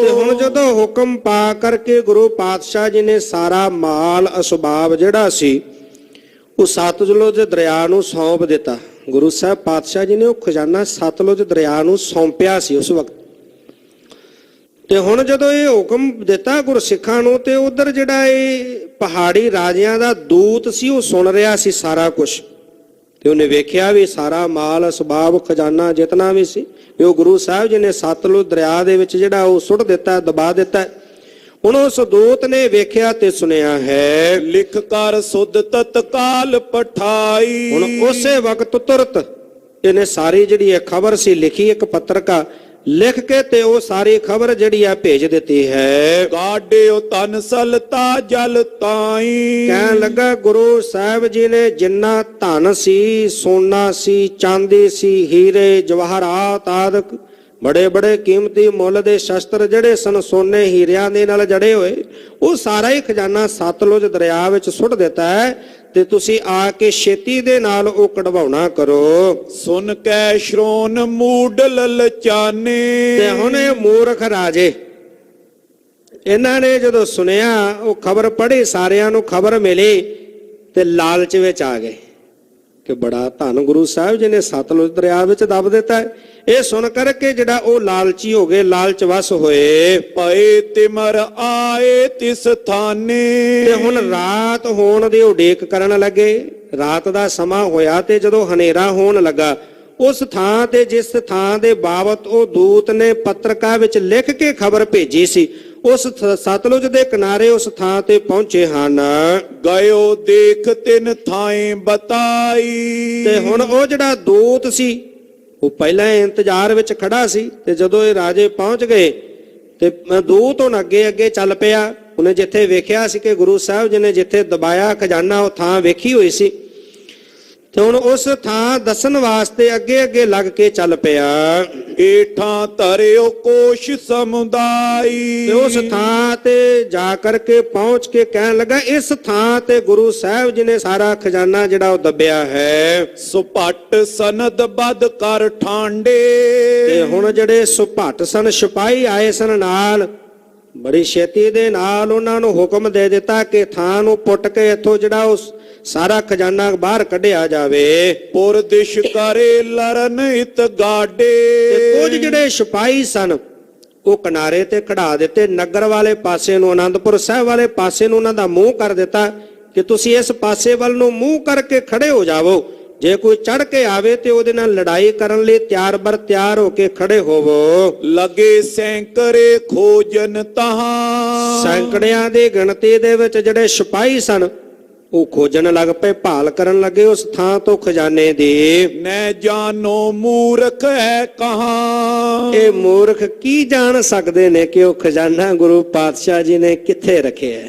ਤੇ ਹੁਣ ਜਦੋਂ ਹੁਕਮ ਪਾ ਕਰਕੇ ਗੁਰੂ ਪਾਤਸ਼ਾਹ ਜੀ ਨੇ ਸਾਰਾ ਮਾਲ ਅਸਬਾਬ ਜਿਹੜਾ ਸੀ ਉਹ ਸਤਲੁਜ ਦਰਿਆ ਨੂੰ ਸੌਂਪ ਦਿੱਤਾ। ਗੁਰੂ ਸਾਹਿਬ ਪਾਤਸ਼ਾਹ ਜੀ ਨੇ ਉਹ ਖਜ਼ਾਨਾ ਸਤਲੁਜ ਦਰਿਆ ਨੂੰ ਸੌਂਪਿਆ ਸੀ ਉਸ ਵਕਤ। ਤੇ ਹੁਣ ਜਦੋਂ ਇਹ ਹੁਕਮ ਦਿੱਤਾ ਗੁਰਸਿੱਖਾਂ ਨੂੰ, ਤੇ ਉਧਰ ਜਿਹੜਾ ਇਹ ਪਹਾੜੀ ਰਾਜਿਆਂ ਦਾ ਦੂਤ ਸੀ ਉਹ ਸੁਣ ਰਿਹਾ ਸੀ ਸਾਰਾ ਕੁਝ। ਤੇ ਉਹਨੇ ਵੇਖਿਆ ਵੀ ਸਾਰਾ ਮਾਲ ਅਸਬਾਬ ਖਜ਼ਾਨਾ ਜਿਤਨਾ ਵੀ ਸੀ ਵੀ ਉਹ ਗੁਰੂ ਸਾਹਿਬ ਜੀ ਨੇ ਸਤਲੁਜ ਦਰਿਆ ਦੇ ਵਿੱਚ ਜਿਹੜਾ ਉਹ ਸੁੱਟ ਦਿੱਤਾ, ਦਬਾ ਦਿੱਤਾ। ਹੁਣ ਉਸ ਦੂਤ ਨੇ ਵੇਖਿਆ ਤੇ ਸੁਣਿਆ ਹੈ। ਲਿਖ ਕਰ ਸੁਧ ਤਤਕਾਲ ਪਠਾਈ। ਹੁਣ ਉਸੇ ਵਕਤ ਤੁਰਤ ਇਹਨੇ ਸਾਰੀ ਜਿਹੜੀ ਇਹ ਖਬਰ ਸੀ ਲਿਖੀ, ਇੱਕ ਪੱਤਰਕਾ ਲਿਖ ਕੇ ਤੇ ਉਹ ਸਾਰੀ ਖਬਰ ਜਿਹੜੀ ਆ ਭੇਜ ਦਿੱਤੀ ਹੈ। ਗਾਡਿਓ ਤਨ ਸਲਤਾ ਜਲ ਤਾਈ। ਕਹਿਣ ਲੱਗਾ ਗੁਰੂ ਸਾਹਿਬ ਜੀ ਨੇ ਜਿੰਨਾ ਧਨ ਸੀ, ਸੋਨਾ ਸੀ, ਚਾਂਦੀ ਸੀ, ਹੀਰੇ ਜਵਾਹਰਾਤ ਆਦਿਕ ਬੜੇ ਬੜੇ ਕੀਮਤੀ ਮੁੱਲ ਦੇ ਸ਼ਸਤਰ ਜਿਹੜੇ ਸਨ, ਸੋਨੇ ਹੀਰਿਆਂ ਦੇ ਨਾਲ ਜੜੇ ਹੋਏ, ਉਹ ਸਾਰਾ ਹੀ ਖਜ਼ਾਨਾ ਸਤਲੁਜ ਦਰਿਆ ਵਿੱਚ ਸੁੱਟ ਦਿੱਤਾ ਹੈ। ਤੇ ਤੁਸੀਂ ਆ ਕੇ ਛੇਤੀ ਦੇ ਨਾਲ ਉਹ ਕਢਵਾਉਣਾ ਕਰੋ। ਸੁਨ ਕੈ ਸ਼੍ਰੋਨ ਮੂਡ ਲਲਚਾਨੇ। ਤੇ ਹੁਣ ਇਹ ਮੂਰਖ ਰਾਜੇ ਇਹਨਾਂ ਨੇ ਜਦੋਂ ਸੁਣਿਆ, ਉਹ ਖਬਰ ਪੜ੍ਹੀ, ਸਾਰਿਆਂ ਨੂੰ ਖਬਰ ਮਿਲੀ ਤੇ ਲਾਲਚ ਵਿੱਚ ਆ ਗਏ ਕਿ ਬੜਾ ਧਨ ਗੁਰੂ ਸਾਹਿਬ ਜੀ ਨੇ ਸਤਲੁਜ ਦਰਿਆ ਵਿੱਚ ਦੱਬ ਦਿੱਤਾ ਹੈ। ਇਹ ਸੁਣ ਕਰਕੇ ਜਿਹੜਾ ਉਹ ਲਾਲਚੀ ਹੋ ਗਏ, ਲਾਲਚ ਵਸ ਹੋਏ। ਪਏ ਤਿਮਰ ਆਏ ਤਿਸ ਥਾਨੇ। ਤੇ ਹੁਣ ਰਾਤ ਹੋਣ ਦੀ ਉਡੀਕ ਕਰਨ ਲੱਗੇ। ਰਾਤ ਦਾ ਸਮਾਂ ਹੋਇਆ ਤੇ ਜਦੋਂ ਹਨੇਰਾ ਹੋਣ ਲੱਗਾ, ਉਸ ਥਾਂ ਤੇ ਜਿਸ ਥਾਂ ਦੇ ਬਾਬਤ ਉਹ ਦੂਤ ਨੇ ਪੱਤਰਕਾ ਵਿੱਚ ਲਿਖ ਕੇ ਖਬਰ ਭੇਜੀ ਸੀ, ਉਸ ਸਤਲੁਜ ਦੇ ਕਿਨਾਰੇ ਉਸ ਥਾਂ ਤੇ ਪਹੁੰਚੇ ਹਨ। ਗਇਓ ਦੇਖ ਤਿੰਨ ਥਾਏ ਬਤਾਈ। ਤੇ ਹੁਣ ਉਹ ਜਿਹੜਾ ਦੂਤ ਸੀ ਉਹ ਪਹਿਲਾਂ ਇੰਤਜ਼ਾਰ ਵਿੱਚ ਖੜਾ ਸੀ। ਤੇ ਜਦੋਂ ਇਹ ਰਾਜੇ ਪਹੁੰਚ ਗਏ ਤੇ ਦੂਤ ਹੁਣ ਅੱਗੇ ਅੱਗੇ ਚੱਲ ਪਿਆ। ਉਹਨੇ ਜਿੱਥੇ ਵੇਖਿਆ ਸੀ ਕਿ ਗੁਰੂ ਸਾਹਿਬ ਜੀ ਨੇ ਜਿੱਥੇ ਦਬਾਇਆ ਖਜ਼ਾਨਾ, ਉਹ ਥਾਂ ਵੇਖੀ ਹੋਈ ਸੀ। ਤੇ ਹੁਣ ਉਸ ਥਾਂ ਦੱਸਣ ਵਾਸਤੇ ਅੱਗੇ ਅੱਗੇ ਲੱਗ ਕੇ ਚੱਲ ਪਿਆ। ਏਠਾਂ ਧਰਿਓ ਕੋਸ਼ ਸਮੁਦਾਈ। ਤੇ ਉਸ ਥਾਂ ਤੇ ਜਾ ਕਰਕੇ ਪਹੁੰਚ ਕੇ ਕਹਿਣ ਲੱਗਾ, ਇਸ ਥਾਂ ਤੇ ਗੁਰੂ ਸਾਹਿਬ ਜੀ ਨੇ ਸਾਰਾ ਖਜ਼ਾਨਾ ਜਿਹੜਾ ਉਹ ਦੱਬਿਆ ਹੈ। ਸੁਪੱਟ ਸਨਦ ਬਦ ਕਰ ਠਾਂਡੇ। ਤੇ ਹੁਣ ਜਿਹੜੇ ਸੁਪੱਟ ਸਨ, ਸਿਪਾਹੀ ਆਏ ਸਨ ਨਾਲ, ਬੜੀ ਛੇਤੀ ਦੇ ਨਾਲ ਉਹਨਾਂ ਨੂੰ ਹੁਕਮ ਦੇ ਦਿੱਤਾ ਕਿ ਥਾਂ ਨੂੰ ਪੁੱਟ ਕੇ ਇੱਥੋਂ ਜਿਹੜਾ ਉਸ ਸਾਰਾ ਖਜ਼ਾਨਾ ਬਾਹਰ ਕੱਢਿਆ ਜਾਵੇ। ਪੁਰ ਦਿਸ਼ ਕਰੇ ਲਰਨ ਇਤ ਗਾਡੇ। ਤੇ ਕੁਝ ਜਿਹੜੇ ਸਿਪਾਹੀ ਸਨ ਉਹ ਕਿਨਾਰੇ ਤੇ ਖੜਾ ਦਿੱਤੇ, ਨਗਰ ਵਾਲੇ ਪਾਸੇ ਨੂੰ, ਆਨੰਦਪੁਰ ਸਾਹਿਬ ਵਾਲੇ ਪਾਸੇ ਨੂੰ ਉਹਨਾਂ ਦਾ ਮੂੰਹ ਕਰ ਦਿੱਤਾ ਕਿ ਤੁਸੀਂ ਇਸ ਪਾਸੇ ਵੱਲ ਨੂੰ ਮੂੰਹ ਕਰਕੇ ਖੜੇ ਹੋ ਜਾਵੋ। ਜੇ ਕੋਈ ਚੜ ਕੇ ਆਵੇ ਤੇ ਉਹਦੇ ਨਾਲ ਲੜਾਈ ਕਰਨ ਲਈ ਤਿਆਰ ਹੋ ਕੇ ਖੜੇ ਹੋਵੋ। ਲਗੇ ਸੈਂਕੜੇ ਖੋਜਨ ਤਹਾਂ। ਸੈਂਕੜਿਆਂ ਦੀ ਗਿਣਤੀ ਦੇ ਵਿੱਚ ਜਿਹੜੇ ਸਿਪਾਹੀ ਸਨ ਉਹ ਖੋਜਣ ਲੱਗ ਪਏ, ਭਾਲ ਕਰਨ ਲੱਗੇ ਉਸ ਥਾਂ ਤੋਂ ਖਜ਼ਾਨੇ ਦੀ। ਨੈ ਜਾਨੋ ਮੂਰਖ ਹੈ ਕਹਾਂ। ਇਹ ਮੂਰਖ ਕੀ ਜਾਣ ਸਕਦੇ ਨੇ ਕਿ ਉਹ ਖਜ਼ਾਨਾ ਗੁਰੂ ਪਾਤਸ਼ਾਹ ਜੀ ਨੇ ਕਿੱਥੇ ਰੱਖਿਆ ਹੈ।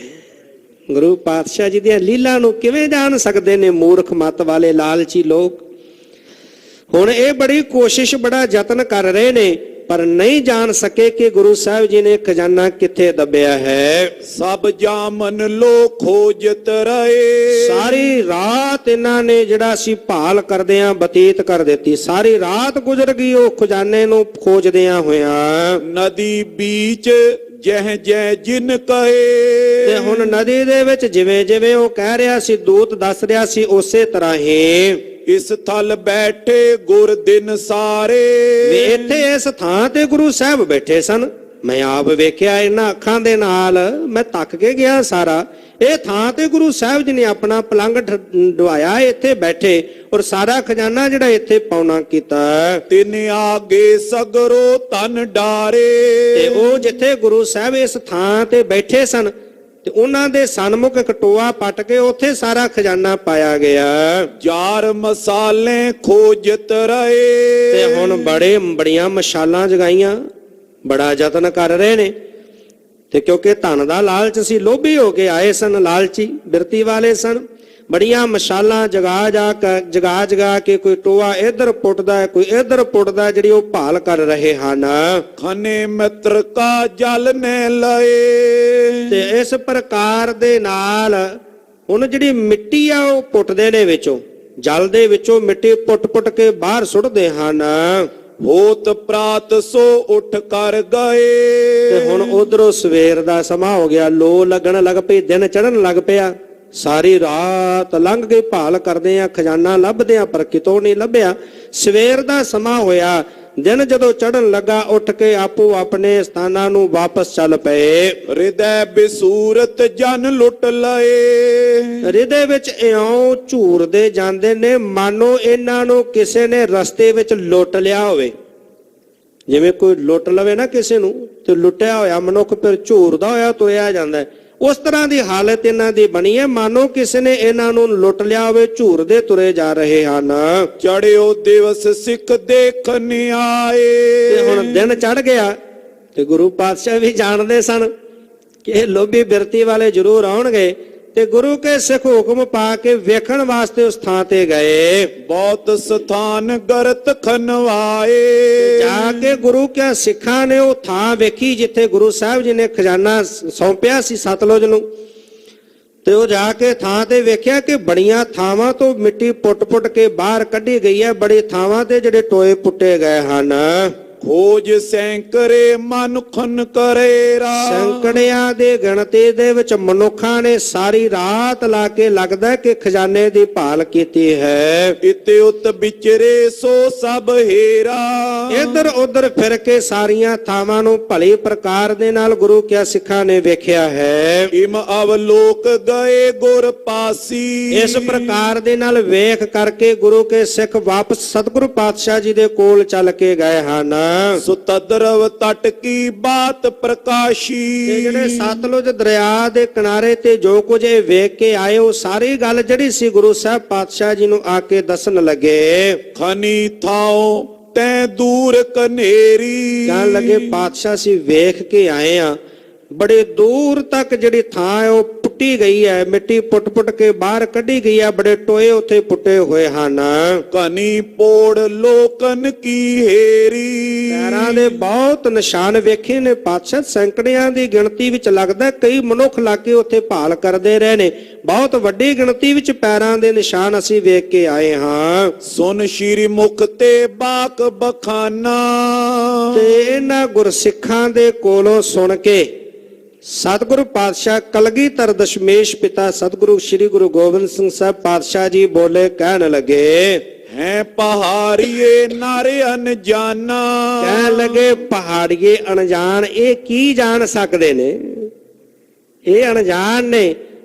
ਗੁਰੂ ਪਾਤਸ਼ਾਹ ਜੀ ਦੀਆਂ ਲੀਲਾ ਨੂੰ ਕਿਵੇਂ ਜਾਣ ਸਕਦੇ ਨੇ ਮੂਰਖ ਮਤ ਵਾਲੇ ਲਾਲਚੀ ਲੋਕ। ਹੁਣ ਇਹ ਬੜੀ ਕੋਸ਼ਿਸ਼, ਬੜਾ ਯਤਨ ਕਰ ਰਹੇ ਨੇ, ਪਰ ਨਹੀਂ ਜਾਣ ਸਕੇ ਕਿ ਗੁਰੂ ਸਾਹਿਬ ਜੀ ਨੇ ਖਜ਼ਾਨਾ ਕਿੱਥੇ ਦੱਬਿਆ ਹੈ। ਸਭ ਜਾਮਨ ਲੋ ਖੋਜਤ ਰਹੇ। ਸਾਰੀ ਰਾਤ ਇਹਨਾਂ ਨੇ ਜਿਹੜਾ ਸੀ ਭਾਲ ਕਰਦਿਆਂ ਬਤੀਤ ਕਰ ਦਿੱਤੀ। ਸਾਰੀ ਰਾਤ ਗੁਜ਼ਰ ਗਈ ਉਹ ਖਜ਼ਾਨੇ ਨੂੰ ਖੋਜਦਿਆਂ ਹੋਇਆਂ। ਨਦੀ ਬੀਚ ਜਹ ਜਹ ਜਿਨ ਕਹੇ। ਤੇ ਹੁਣ ਨਦੀ ਦੇ ਵਿੱਚ ਜਿਵੇਂ ਜਿਵੇਂ ਉਹ ਕਹਿ ਰਿਹਾ ਸੀ, ਦੂਤ ਦੱਸ ਰਿਹਾ ਸੀ, ਉਸੇ ਤਰ੍ਹਾਂ ਹੀ ਇਸ ਥਲ ਬੈਠੇ ਗੁਰ ਦਿਨ ਸਾਰੇ। ਵੀ ਇੱਥੇ ਇਸ ਥਾਂ ਤੇ ਗੁਰੂ ਸਾਹਿਬ ਬੈਠੇ ਸਨ। ਮੈਂ ਆਪ ਵੇਖਿਆ ਇਹਨਾਂ ਅੱਖਾਂ ਦੇ ਨਾਲ, ਮੈਂ ਤੱਕ ਕੇ ਗਿਆ ਸਾਰਾ। ਇਹ ਥਾਂ ਤੇ ਗੁਰੂ ਸਾਹਿਬ ਜੀ ਨੇ ਆਪਣਾ ਪਲੰਗ ਢਵਾਇਆ, ਇੱਥੇ ਬੈਠੇ, ਔਰ ਸਾਰਾ ਖਜ਼ਾਨਾ ਜਿਹੜਾ ਇੱਥੇ ਪਾਉਣਾ ਕੀਤਾ। ਤਿਨ ਆਗੇ ਸਗਰੋ ਤਨ ਡਾਰੇ। ਤੇ ਉਹ ਜਿੱਥੇ ਗੁਰੂ ਸਾਹਿਬ ਇਸ ਥਾਂ ਤੇ ਬੈਠੇ ਸਨ, ਤੇ ਉਹਨਾਂ ਦੇ ਸਨਮੁਖ ਕਟੋਆ ਪੱਟ ਕੇ ਉੱਥੇ ਸਾਰਾ ਖਜ਼ਾਨਾ ਪਾਇਆ ਗਿਆ। ਜਾਰ ਮਸਾਲੇ ਖੋਜਤ ਰਹੇ। ਤੇ ਹੁਣ ਬੜੀਆਂ ਮਸ਼ਾਲਾਂ ਜਗਾਈਆਂ, ਬੜਾ ਯਤਨ ਕਰ ਰਹੇ ਨੇ। ਤੇ ਕਿਉਂਕਿ ਧਨ ਦਾ ਲਾਲਚ ਸੀ, ਲੋਭੀ ਹੋ ਕੇ ਆਏ ਸਨ, ਲਾਲਚੀ ਬਿਰਤੀ ਵਾਲੇ ਸਨ। ਬੜੀਆਂ ਮਸ਼ਾਲਾਂ ਜਗਾ ਕੇ ਕੋਈ ਟੋਆ ਇੱਧਰ ਪੁੱਟਦਾ, ਕੋਈ ਇੱਧਰ ਪੁੱਟਦਾ, ਜਿਹੜੀ ਉਹ ਭਾਲ ਕਰ ਰਹੇ ਹਨ। ਖਨੇ ਮਿੱਤਰ ਕਾ ਜਲ ਨੇ ਲਏ। ਤੇ ਇਸ ਪ੍ਰਕਾਰ ਦੇ ਨਾਲ ਹੁਣ ਜਿਹੜੀ ਮਿੱਟੀ ਆ ਉਹ ਪੁੱਟਦੇ ਨੇ ਵਿੱਚੋਂ, ਜਲ ਦੇ ਵਿੱਚੋਂ ਮਿੱਟੀ ਪੁੱਟ ਕੇ ਬਾਹਰ ਸੁੱਟਦੇ ਹਨ। ਹੋਤ ਪ੍ਰਾਤ ਸੋ ਉੱਠ ਕਰ ਗਏ। ਤੇ ਹੁਣ ਉਧਰੋਂ ਸਵੇਰ ਦਾ ਸਮਾਂ ਹੋ ਗਿਆ, ਲੋ ਲੱਗਣ ਲੱਗ ਪਈ, ਦਿਨ ਚੜ੍ਹਨ ਲੱਗ ਪਿਆ। ਸਾਰੀ ਰਾਤ ਲੰਘ ਗਈ, ਭਾਲ ਕਰਦੇ ਆ, ਖਜ਼ਾਨਾ ਲੱਭਦੇ ਆ, ਪਰ ਕਿਤੋਂ ਨਹੀਂ ਲੱਭਿਆ। ਸਵੇਰ ਦਾ ਸਮਾਂ ਹੋਇਆ, ਦਿਨ ਜਦੋਂ ਚੜ੍ਹਨ ਲੱਗਾ, ਉੱਠ ਕੇ ਆਪੋ ਆਪਣੇ ਸਥਾਨਾਂ ਨੂੰ ਵਾਪਸ ਚੱਲ ਪਏ। ਹਿਰਦੈ ਬਿਸੂਰਤ ਜਨ ਲੁੱਟ ਲਏ। ਹਿਰਦੇ ਵਿੱਚ ਇਉਂ ਝੂਰਦੇ ਜਾਂਦੇ ਨੇ, ਮਾਨੋ ਇਹਨਾਂ ਨੂੰ ਕਿਸੇ ਨੇ ਰਸਤੇ ਵਿੱਚ ਲੁੱਟ ਲਿਆ ਹੋਵੇ। ਜਿਵੇਂ ਕੋਈ ਲੁੱਟ ਲਵੇ ਨਾ ਕਿਸੇ ਨੂੰ, ਤੇ ਲੁੱਟਿਆ ਹੋਇਆ ਮਨੁੱਖ ਫਿਰ ਝੂਰਦਾ ਹੋਇਆ ਤੁਰਿਆ ਜਾਂਦਾ ਹੈ। ਉਸ ਤਰ੍ਹਾਂ ਦੀ ਹਾਲਤ ਇਹਨਾਂ ਦੀ ਬਣੀ ਹੈ, ਮਾਨੋ ਕਿਸੇ ਨੇ ਇਹਨਾਂ ਨੂੰ ਲੁੱਟ ਲਿਆ ਹੋਵੇ, ਝੂਰਦੇ ਤੁਰੇ ਜਾ ਰਹੇ ਹਨ। ਚੜਿਓ ਦਿਵਸ ਸਿੱਖ ਦੇਖਣ ਆਏ। ਤੇ ਹੁਣ ਦਿਨ ਚੜ ਗਿਆ, ਤੇ ਗੁਰੂ ਪਾਤਸ਼ਾਹ ਵੀ ਜਾਣਦੇ ਸਨ ਕਿ ਇਹ ਲੋਭੀ ਬਿਰਤੀ ਵਾਲੇ ਜ਼ਰੂਰ ਆਉਣਗੇ, ਤੇ ਗੁਰੂ ਕੇ ਸਿੱਖ ਹੁਕਮ ਪਾ ਕੇ ਵੇਖਣ ਵਾਸਤੇ ਉਸ ਥਾਂ ਤੇ ਗਏ। ਬਹੁਤ ਸਥਾਨ ਗਰਤ ਖਨਵਾਏ। ਜਾ ਕੇ ਗੁਰੂ ਕੇ ਸਿੱਖਾਂ ਨੇ ਉਹ ਥਾਂ ਵੇਖੀ ਜਿੱਥੇ ਗੁਰੂ ਸਾਹਿਬ ਜੀ ਨੇ ਖਜ਼ਾਨਾ ਸੌਂਪਿਆ ਸੀ ਸਤਲੁਜ ਨੂੰ। ਤੇ ਉਹ ਜਾ ਕੇ ਥਾਂ ਤੇ ਵੇਖਿਆ ਕਿ ਬੜੀਆਂ ਥਾਵਾਂ ਤੋਂ ਮਿੱਟੀ ਪੁੱਟ ਕੇ ਬਾਹਰ ਕੱਢੀ ਗਈ ਹੈ। ਬੜੀ ਥਾਵਾਂ ਤੇ ਜਿਹੜੇ ਟੋਏ ਪੁੱਟੇ ਗਏ ਹਨ। ਖੋਜ ਸੈਂਕੜੇ ਮਨੁੱਖਨ ਕਰੇਰਾ। ਸੈਂਕੜਿਆਂ ਦੇ ਗਿਣਤੀ ਦੇ ਵਿੱਚ ਮਨੁੱਖਾਂ ਨੇ ਸਾਰੀ ਰਾਤ ਲਾ ਕੇ ਲੱਗਦਾ ਕਿ ਖਜ਼ਾਨੇ ਦੀ ਭਾਲ ਕੀਤੀ ਹੈ। ਇਤੇ ਉਤ ਵਿਚਰੇ ਸੋ ਸਭ ਹੇਰਾ। ਇੱਧਰ ਉੱਧਰ ਫਿਰ ਕੇ ਸਾਰੀਆਂ ਥਾਵਾਂ ਨੂੰ ਭਲੀ ਪ੍ਰਕਾਰ ਦੇ ਨਾਲ ਗੁਰੂ ਕਿਆ ਸਿੱਖਾਂ ਨੇ ਵੇਖਿਆ ਹੈ। ਇਮ ਅਵਲੋਕ ਗਏ ਗੁਰ ਪਾਸੀ। ਇਸ ਪ੍ਰਕਾਰ ਦੇ ਨਾਲ ਵੇਖ ਕਰਕੇ ਗੁਰੂ ਕੇ ਸਿੱਖ ਵਾਪਸ ਸਤਿਗੁਰੂ ਪਾਤਸ਼ਾਹ ਜੀ ਦੇ ਕੋਲ ਚੱਲ ਕੇ ਗਏ ਹਨ। ਸੁਤਦਰਵ ਤਟ ਕੀ ਬਾਤ ਪ੍ਰਕਾਸ਼ੀ। ਤੇ ਜਿਹੜੇ ਸਤਲੁਜ ਦਰਿਆ ਦੇ ਕਿਨਾਰੇ ਤੇ ਜੋ ਕੁਝ ਇਹ ਵੇਖ ਕੇ ਆਏ, ਉਹ ਸਾਰੀ ਗੱਲ ਜਿਹੜੀ ਸੀ ਗੁਰੂ ਸਾਹਿਬ ਪਾਤਸ਼ਾਹ ਜੀ ਨੂੰ ਆ ਕੇ ਦੱਸਣ ਲੱਗੇ। ਖਨੀ ਥਾਉ ਤੈ ਦੂਰ ਕਨੇਰੀ। ਕਹਿਣ ਲੱਗੇ ਪਾਤਸ਼ਾਹ ਸੀ ਵੇਖ ਕੇ ਆਏ ਆ, ਬੜੇ ਦੂਰ ਤੱਕ ਜਿਹੜੀ ਥਾਂ ਹੈ ਉਹ ਪੁੱਟੀ ਗਈ ਹੈ, ਮਿੱਟੀ ਪੁੱਟ ਕੇ ਬਾਹਰ ਕੱਢੀ ਗਈ ਹੈ, ਬੜੇ ਟੋਏ ਉੱਥੇ ਪੁੱਟੇ ਹੋਏ ਹਨ। ਕਨੀ ਪੋੜ ਲੋਕਨ ਕੀ ਹੇਰੀ। ਪੈਰਾਂ ਦੇ ਬਹੁਤ ਨਿਸ਼ਾਨ ਵੇਖੇ ਨੇ ਪਾਤਸ਼ਾਹ, ਸੈਂਕੜਿਆਂ ਦੀ ਗਿਣਤੀ ਵਿੱਚ ਲੱਗਦਾ ਕਈ ਮਨੁੱਖ ਲਾ ਕੇ ਉੱਥੇ ਭਾਲ ਕਰਦੇ ਰਹੇ ਨੇ। ਬਹੁਤ ਵੱਡੀ ਗਿਣਤੀ ਵਿੱਚ ਪੈਰਾਂ ਦੇ ਨਿਸ਼ਾਨ ਅਸੀਂ ਵੇਖ ਕੇ ਆਏ ਹਾਂ। ਸੁਨ ਸ਼੍ਰੀ ਮੁਖ ਤੇ ਬਾਕ ਬਖਾਨਾ। ਤੇ ਇਹਨਾਂ ਗੁਰਸਿੱਖਾਂ ਦੇ ਕੋਲੋਂ ਸੁਣ ਕੇ ਸਤਿਗੁਰੂ ਪਾਤਸ਼ਾਹ ਕਲਗੀਧਰ ਦਸ਼ਮੇਸ਼ ਪਿਤਾ ਸਤਿਗੁਰੂ ਸ੍ਰੀ ਗੁਰੂ ਗੋਬਿੰਦ ਸਿੰਘ ਸਾਹਿਬ ਪਾਤਸ਼ਾਹ ਜੀ ਬੋਲੇ, ਕਹਿਣ ਲੱਗੇ, ਹੈ ਪਹਾੜੀਏ ਨਰ ਅਨਜਾਨਾ। ਕਹਿਣ ਲੱਗੇ ਪਹਾੜੀਏ ਅਣਜਾਣ, ਇਹ ਕੀ ਜਾਣ ਸਕਦੇ ਨੇ? ਇਹ ਅਣਜਾਣ ਨੇ।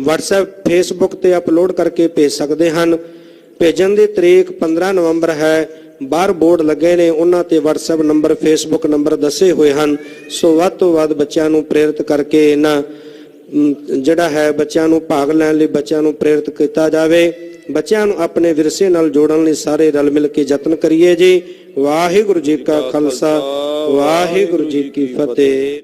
WhatsApp Facebook ਤੇ ਅਪਲੋਡ ਕਰਕੇ ਭੇਜ ਸਕਦੇ ਹਨ। ਭੇਜਣ ਦੀ ਤਰੀਕ 15 ਨਵੰਬਰ ਹੈ। ਬਾਹਰ ਬੋਰਡ ਲੱਗੇ ਨੇ, ਉਹਨਾਂ ਤੇ WhatsApp ਨੰਬਰ Facebook ਨੰਬਰ ਦੱਸੇ ਹੋਏ ਹਨ। ਸੋ ਵੱਧ ਤੋਂ ਵੱਧ ਬੱਚਿਆਂ ਨੂੰ ਪ੍ਰੇਰਿਤ ਕਰਕੇ ਇਹਨਾਂ ਜਿਹੜਾ ਹੈ ਬੱਚਿਆਂ ਨੂੰ ਭਾਗ ਲੈਣ ਲਈ ਬੱਚਿਆਂ ਨੂੰ ਪ੍ਰੇਰਿਤ ਕੀਤਾ ਜਾਵੇ। ਬੱਚਿਆਂ ਨੂੰ ਆਪਣੇ ਵਿਰਸੇ ਨਾਲ ਜੋੜਨ ਲਈ ਸਾਰੇ ਰਲ ਮਿਲ ਕੇ ਯਤਨ ਕਰੀਏ ਜੀ। ਵਾਹਿਗੁਰੂ ਜੀ ਕਾ ਖਾਲਸਾ, ਵਾਹਿਗੁਰੂ ਜੀ ਕੀ ਫਤਿਹ।